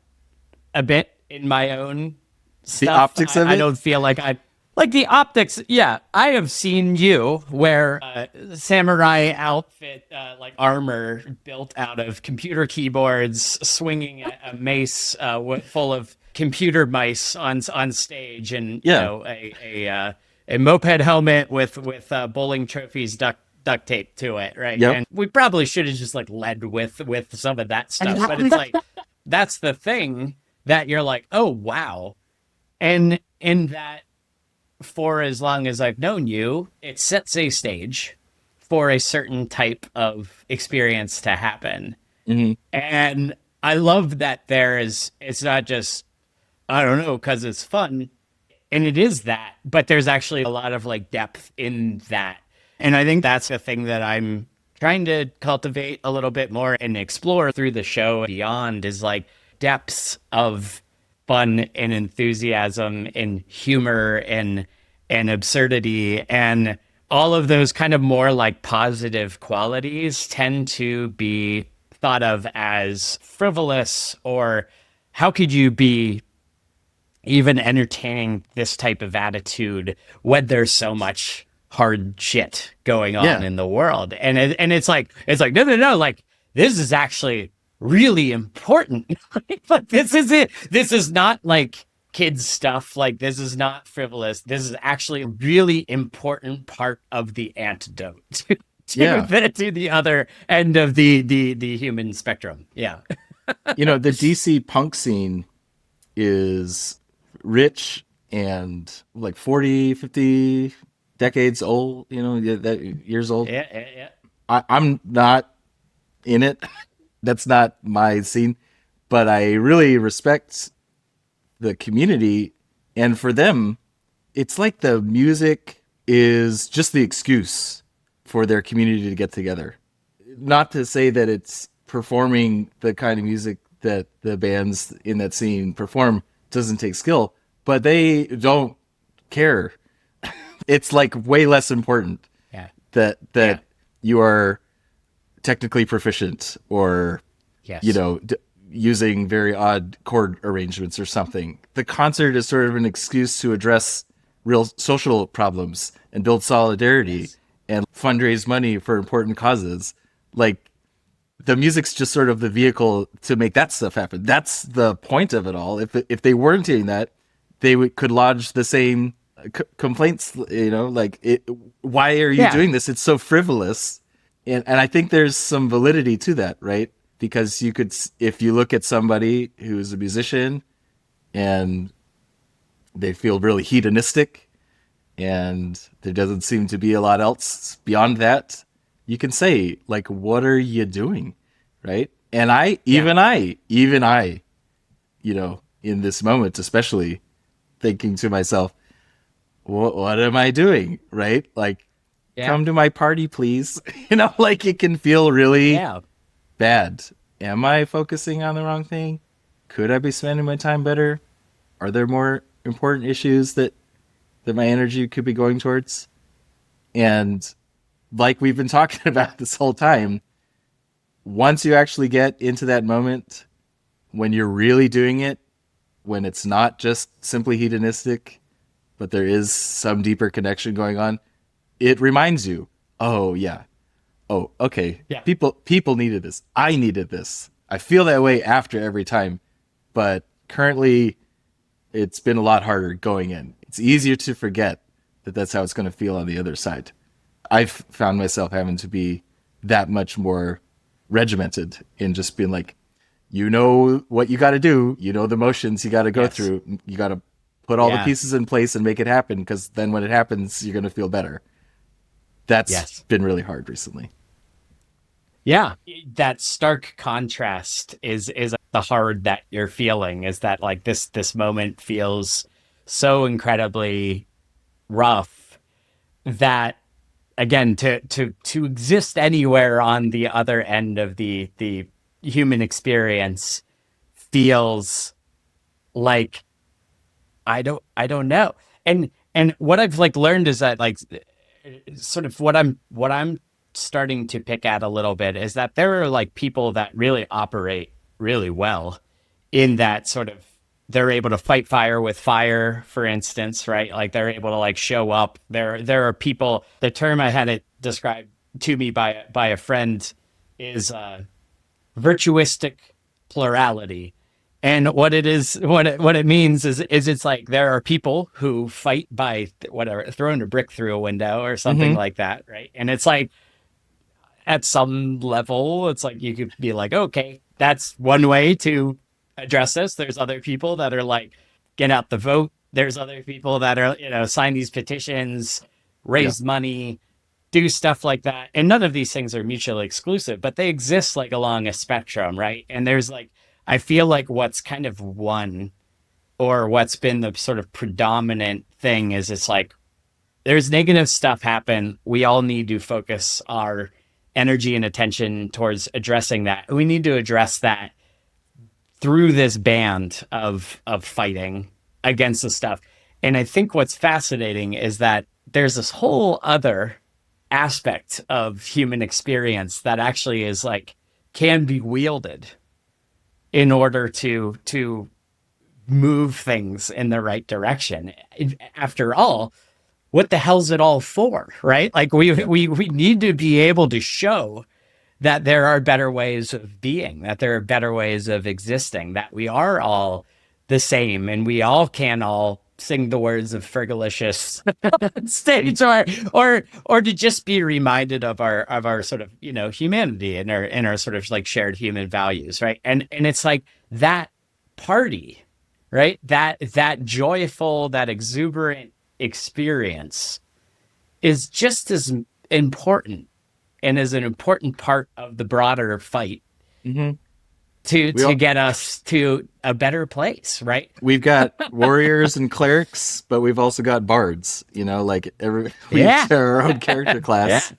Speaker 1: a bit in my own
Speaker 2: The
Speaker 1: stuff.
Speaker 2: optics of
Speaker 1: I
Speaker 2: it.
Speaker 1: don't feel like I like the optics. Yeah, I have seen you wear a samurai outfit, like armor built out of computer keyboards, swinging a mace full of computer mice on stage, and
Speaker 2: Yeah.
Speaker 1: you know a moped helmet with bowling trophies duct tape to it, right?
Speaker 2: Yep.
Speaker 1: And we probably should have just like led with some of that stuff, but it's like that's the thing that you're like, oh wow. And in that, for as long as I've known you, it sets a stage for a certain type of experience to happen.
Speaker 2: Mm-hmm.
Speaker 1: And I love that it's not just, I don't know, because it's fun. And it is that, but there's actually a lot of like depth in that. And I think that's the thing that I'm trying to cultivate a little bit more and explore through the show and beyond is like depths of fun and enthusiasm and humor and absurdity, and all of those kind of more like positive qualities tend to be thought of as frivolous, or how could you be even entertaining this type of attitude when there's so much hard shit going on
Speaker 2: Yeah.
Speaker 1: in the world. And it's like no, like this is actually really important. But this is it. This is not like kids stuff. Like this is not frivolous. This is actually a really important part of the antidote
Speaker 2: Yeah.
Speaker 1: to the other end of the human spectrum. Yeah.
Speaker 2: You know, the DC punk scene is rich and like 40, 50 decades old, you know, that years old.
Speaker 1: Yeah.
Speaker 2: I'm not in it. That's not my scene, but I really respect the community. And for them, it's like the music is just the excuse for their community to get together. Not to say that it's performing the kind of music that the bands in that scene perform doesn't take skill, but they don't care. It's like way less important
Speaker 1: Yeah.
Speaker 2: that
Speaker 1: Yeah.
Speaker 2: you are technically proficient or
Speaker 1: Yes.
Speaker 2: you know using very odd chord arrangements or something. The concert is sort of an excuse to address real social problems and build solidarity and fundraise money for important causes. Like the music's just sort of the vehicle to make that stuff happen. That's the point of it all. If they weren't doing that, they could lodge the same complaints. You know, like why are you doing this? It's so frivolous, and I think there's some validity to that, right? Because you could, if you look at somebody who's a musician and they feel really hedonistic, and there doesn't seem to be a lot else beyond that, you can say, like, what are you doing? Right. And even I, you know, in this moment, especially thinking to myself, what am I doing? Right. Like, come to my party, please. You know, like it can feel really bad. Am I focusing on the wrong thing? Could I be spending my time better? Are there more important issues that my energy could be going towards? And like we've been talking about this whole time, once you actually get into that moment when you're really doing it, when it's not just simply hedonistic, but there is some deeper connection going on, it reminds you, oh yeah, oh okay, people needed this. I needed this. I feel that way after every time, but currently it's been a lot harder going in. it's easier to forget that that's how it's going to feel on the other side. I've found myself having to be that much more regimented in just being like, you know what you got to do, you know the motions you got to go
Speaker 1: Yes.
Speaker 2: through, you got to put all the
Speaker 1: Yeah.
Speaker 2: pieces in place and make it happen, because then when it happens, you're going to feel better. That's
Speaker 1: Yes.
Speaker 2: been really hard recently.
Speaker 1: Yeah. That stark contrast is the hard that you're feeling, is that like this moment feels so incredibly rough that again to exist anywhere on the other end of the human experience feels like I don't know. And what I've like learned is that like sort of what I'm starting to pick at a little bit is that there are like people that really operate really well in that sort of they're able to fight fire with fire, for instance, right? Like they're able to like show up. There are people. The term I had it described to me by a friend is virtuistic plurality. And what it is, what it means is it's like there are people who fight by whatever throwing a brick through a window or something
Speaker 2: Mm-hmm.
Speaker 1: like that, right? And it's like at some level, it's like you could be like, okay, that's one way to address this. There's other people that are like, get out the vote. There's other people that are, sign these petitions,
Speaker 2: Yeah.
Speaker 1: raise money, do stuff like that. And none of these things are mutually exclusive, but they exist like along a spectrum, right? And there's like, I feel like what's kind of one or what's been the sort of predominant thing is it's like there's negative stuff happen. We all need to focus our energy and attention towards addressing that. We need to address that through this band of fighting against the stuff. And I think what's fascinating is that there's this whole other aspect of human experience that actually is like can be wielded in order to move things in the right direction. After all, what the hell's it all for, right? Like
Speaker 2: Yeah.
Speaker 1: we need to be able to show that there are better ways of being, that there are better ways of existing, that we are all the same and we all can all sing the words of Fergalicious stage or to just be reminded of our sort of, humanity and our sort of like shared human values, right? And it's like that party, right? That joyful, that exuberant experience is just as important and is an important part of the broader fight
Speaker 2: Mm-hmm. We
Speaker 1: to
Speaker 2: all
Speaker 1: get us to a better place, right?
Speaker 2: we've got warriors and clerics, but we've also got bards. Like every we each
Speaker 1: Yeah.
Speaker 2: have our own character
Speaker 1: Yeah.
Speaker 2: class,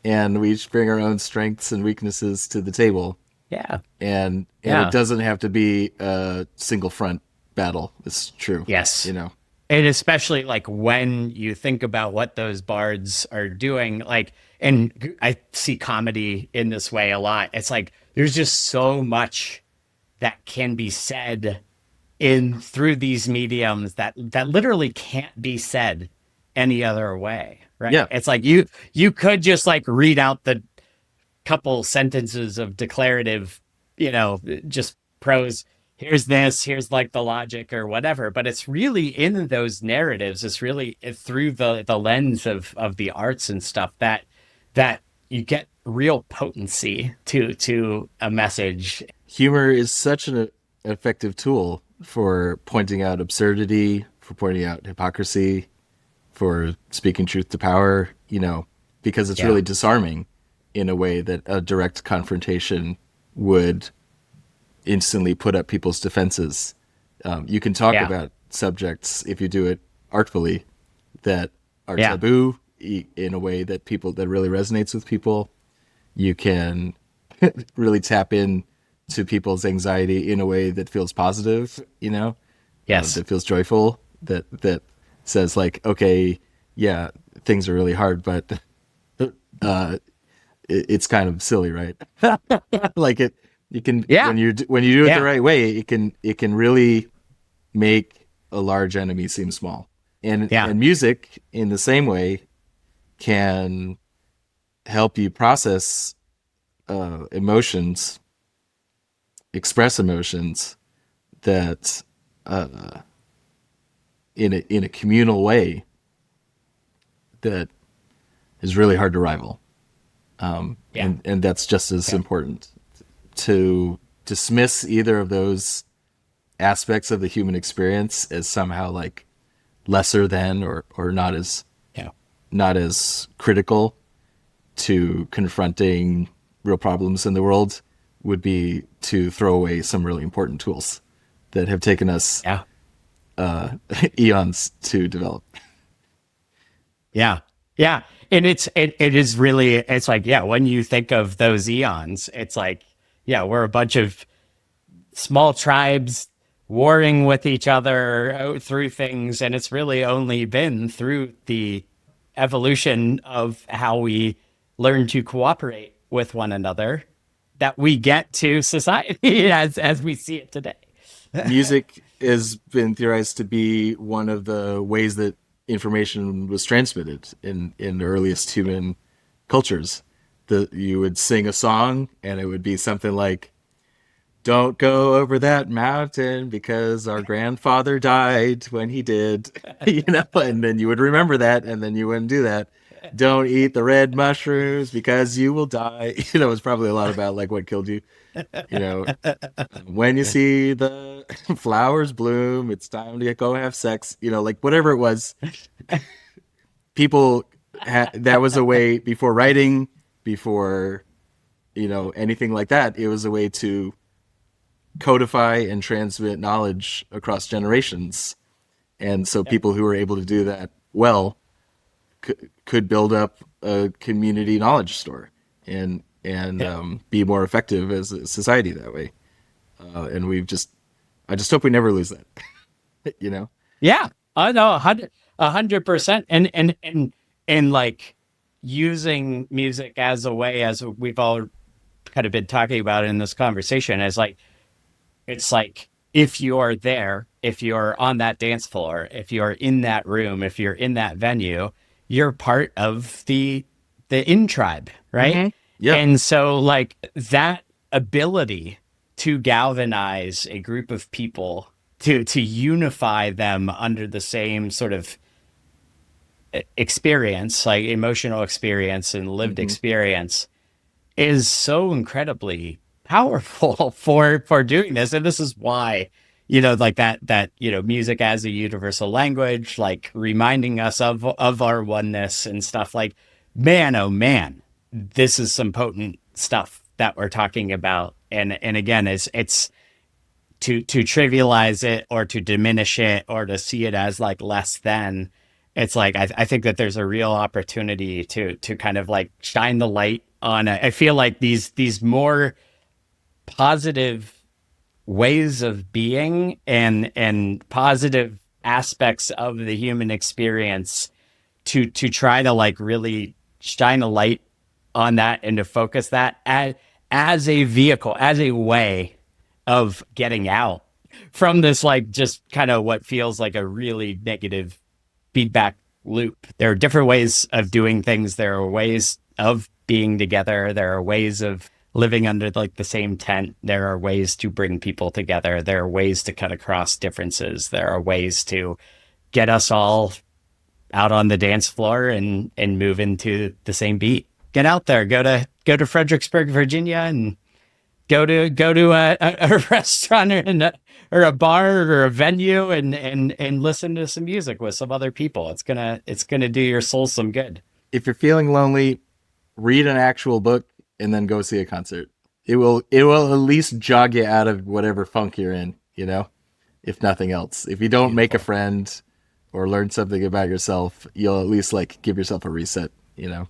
Speaker 2: and we each bring our own strengths and weaknesses to the table.
Speaker 1: Yeah.
Speaker 2: And it
Speaker 1: Yeah.
Speaker 2: doesn't have to be a single front battle. It's true.
Speaker 1: Yes.
Speaker 2: You know.
Speaker 1: And especially like when you think about what those bards are doing, like, and I see comedy in this way a lot. It's like there's just so much that can be said in through these mediums that literally can't be said any other way, right?
Speaker 2: Yeah.
Speaker 1: It's like you could just like read out the couple sentences of declarative, just prose. Here's this, here's like the logic or whatever. But it's really in those narratives, it's really through the lens of the arts and stuff that you get real potency to a message.
Speaker 2: Humor is such an effective tool for pointing out absurdity, for pointing out hypocrisy, for speaking truth to power, because it's
Speaker 1: Yeah.
Speaker 2: really disarming in a way that a direct confrontation would instantly put up people's defenses. You can talk
Speaker 1: Yeah.
Speaker 2: about subjects, if you do it artfully, that are
Speaker 1: Yeah.
Speaker 2: taboo in a way that really resonates with people. You can really tap in to people's anxiety in a way that feels positive,
Speaker 1: Yes.
Speaker 2: that feels joyful, that says like, okay, yeah, things are really hard, but uh, it's kind of silly, right? Like you can
Speaker 1: Yeah.
Speaker 2: when you do it the
Speaker 1: Yeah.
Speaker 2: right way, it can really make a large enemy seem small. And
Speaker 1: Yeah.
Speaker 2: and music in the same way can help you process emotions, express emotions that in a communal way that is really hard to rival.
Speaker 1: Yeah.
Speaker 2: And that's just as
Speaker 1: Yeah.
Speaker 2: important. To dismiss either of those aspects of the human experience as somehow like lesser than or
Speaker 1: Yeah.
Speaker 2: not as critical to confronting real problems in the world would be to throw away some really important tools that have taken us
Speaker 1: Yeah.
Speaker 2: eons to develop.
Speaker 1: Yeah. Yeah. And it is really, it's like, yeah, when you think of those eons, it's like, yeah, we're a bunch of small tribes warring with each other through things. And it's really only been through the evolution of how we learn to cooperate with one another that we get to society as we see it today.
Speaker 2: Music has been theorized to be one of the ways that information was transmitted in the earliest human cultures. You would sing a song and it would be something like, "Don't go over that mountain because our grandfather died when he did," and then you would remember that and then you wouldn't do that. "Don't eat the red mushrooms because you will die." It's probably a lot about like what killed you. you know when you see the flowers bloom, it's time to go have sex, like whatever it was. People that was a way before writing, before anything like that. It was a way to codify and transmit knowledge across generations, and so people who were able to do that well could build up a community knowledge store and be more effective as a society that way. And I just hope we never lose that.
Speaker 1: Yeah, I know, 100%. And like using music as a way, as we've all kind of been talking about in this conversation, as like, it's like, if you're there, if you're on that dance floor, if you're in that room, if you're in that venue, you're part of the in tribe, right?
Speaker 2: Mm-hmm. Yep.
Speaker 1: And so like that ability to galvanize a group of people, to unify them under the same sort of experience, like emotional experience and lived
Speaker 2: Mm-hmm.
Speaker 1: experience, is so incredibly powerful for doing this. And this is why, like that music as a universal language, like reminding us of our oneness and stuff. Like, man, oh man, this is some potent stuff that we're talking about. And again, it's to trivialize it or to diminish it or to see it as like less than. It's like I think that there's a real opportunity to kind of like shine the light on it. I feel like these more positive ways of being and positive aspects of the human experience, to try to like really shine a light on that and to focus that as a vehicle, as a way of getting out from this, like just kind of what feels like a really negative feedback loop. There are different ways of doing things. There are ways of being together. There are ways of living under like the same tent. There are ways to bring people together. There are ways to cut across differences. There are ways to get us all out on the dance floor and move into the same beat. Get out there. Go to Fredericksburg, Virginia, and go to a restaurant or a bar or a venue and listen to some music with some other people. It's gonna do your soul some good.
Speaker 2: If you're feeling lonely, read an actual book and then go see a concert. It will at least jog you out of whatever funk you're in, if nothing else. If you don't make a friend or learn something about yourself, you'll at least like give yourself a reset.
Speaker 1: No,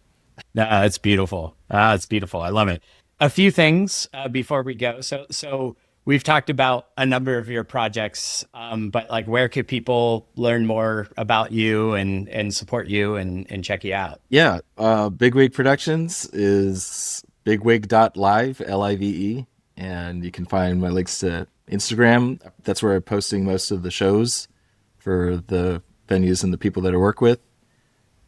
Speaker 1: it's beautiful. It's beautiful. I love it. A few things before we go. So we've talked about a number of your projects, but like, where could people learn more about you and support you and check you out?
Speaker 2: Yeah. BigWig Productions is bigwig.live, Live. And you can find my links to Instagram. That's where I'm posting most of the shows for the venues and the people that I work with.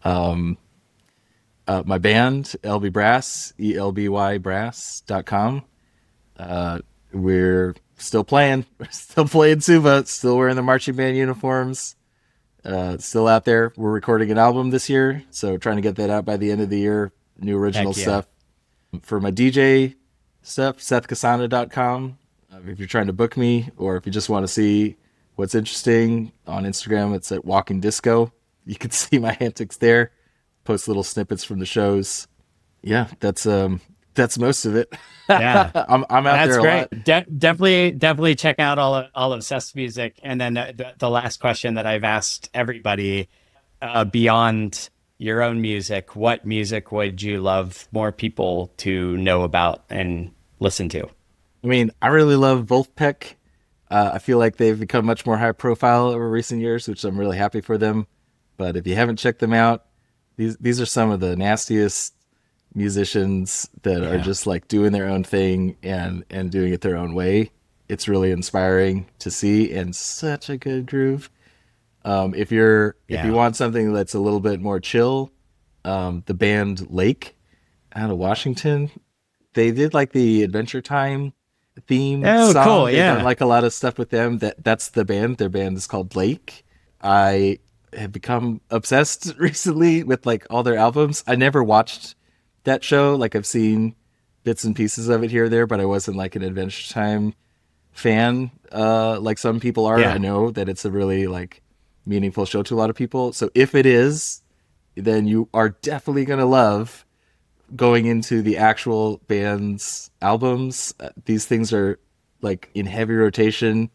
Speaker 2: My band, Elby Brass, ELBY Brass.com. We're still playing. We're still playing Suva, still wearing the marching band uniforms. Still out there. We're recording an album this year, so trying to get that out by the end of the year. New original
Speaker 1: Heck yeah.
Speaker 2: stuff. For my DJ stuff, sethcasana.com. If you're trying to book me, or if you just want to see what's interesting on Instagram, it's at Walking Disco. You can see my antics there. Post little snippets from the shows. Yeah, that's most of it.
Speaker 1: Yeah,
Speaker 2: I'm out
Speaker 1: that's
Speaker 2: there a
Speaker 1: great.
Speaker 2: lot.
Speaker 1: Definitely check out all of Seth's music. And then the last question that I've asked everybody, beyond your own music, what music would you love more people to know about and listen to?
Speaker 2: I mean, I really love Wolfpack. I feel like they've become much more high profile over recent years, which I'm really happy for them. But if you haven't checked them out, these are some of the nastiest musicians that are just like doing their own thing and doing it their own way. It's really inspiring to see, and such a good groove. If you want something that's a little bit more chill, the band Lake out of Washington, they did like the Adventure Time theme
Speaker 1: Oh,
Speaker 2: song.
Speaker 1: cool.
Speaker 2: They've
Speaker 1: Yeah.
Speaker 2: done like a lot of stuff with them. That's the band. Their band is called Lake. I have become obsessed recently with like all their albums. I never watched that show. Like I've seen bits and pieces of it here or there, but I wasn't like an Adventure Time fan like some people are.
Speaker 1: Yeah.
Speaker 2: I know that it's a really like meaningful show to a lot of people. So if it is, then you are definitely going to love going into the actual band's albums. These things are like in heavy rotation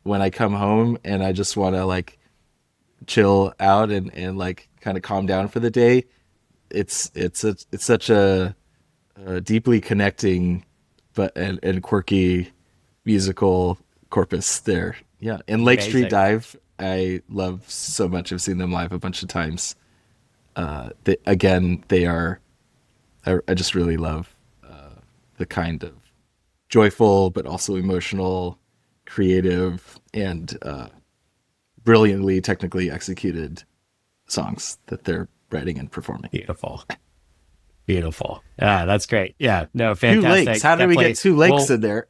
Speaker 2: when I come home and I just want to like chill out and like kind of calm down for the day. It's such a deeply connecting and quirky musical corpus there. Yeah. And Lake Street
Speaker 1: Amazing.
Speaker 2: Dive, I love so much. I've seen them live a bunch of times. They are, I just really love the kind of joyful, but also emotional, creative, and brilliantly technically executed songs that they're writing and performing.
Speaker 1: Beautiful. Beautiful. Yeah, that's great. Yeah, no,
Speaker 2: Two
Speaker 1: fantastic.
Speaker 2: lakes. How do we get two lakes in there?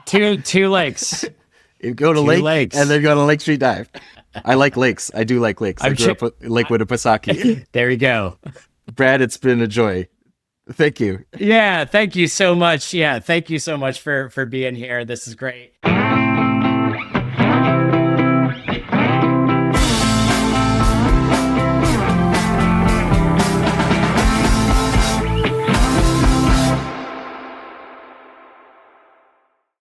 Speaker 1: Two lakes.
Speaker 2: You go to
Speaker 1: Two
Speaker 2: Lake
Speaker 1: lakes.
Speaker 2: and then go to Lake Street Dive. I like lakes. I do like lakes. I
Speaker 1: I'm
Speaker 2: grew up with Lake Winnipesaukee.
Speaker 1: There you go.
Speaker 2: Brad, it's been a joy. Thank you.
Speaker 1: Yeah, thank you so much. Yeah, thank you so much for being here. This is great.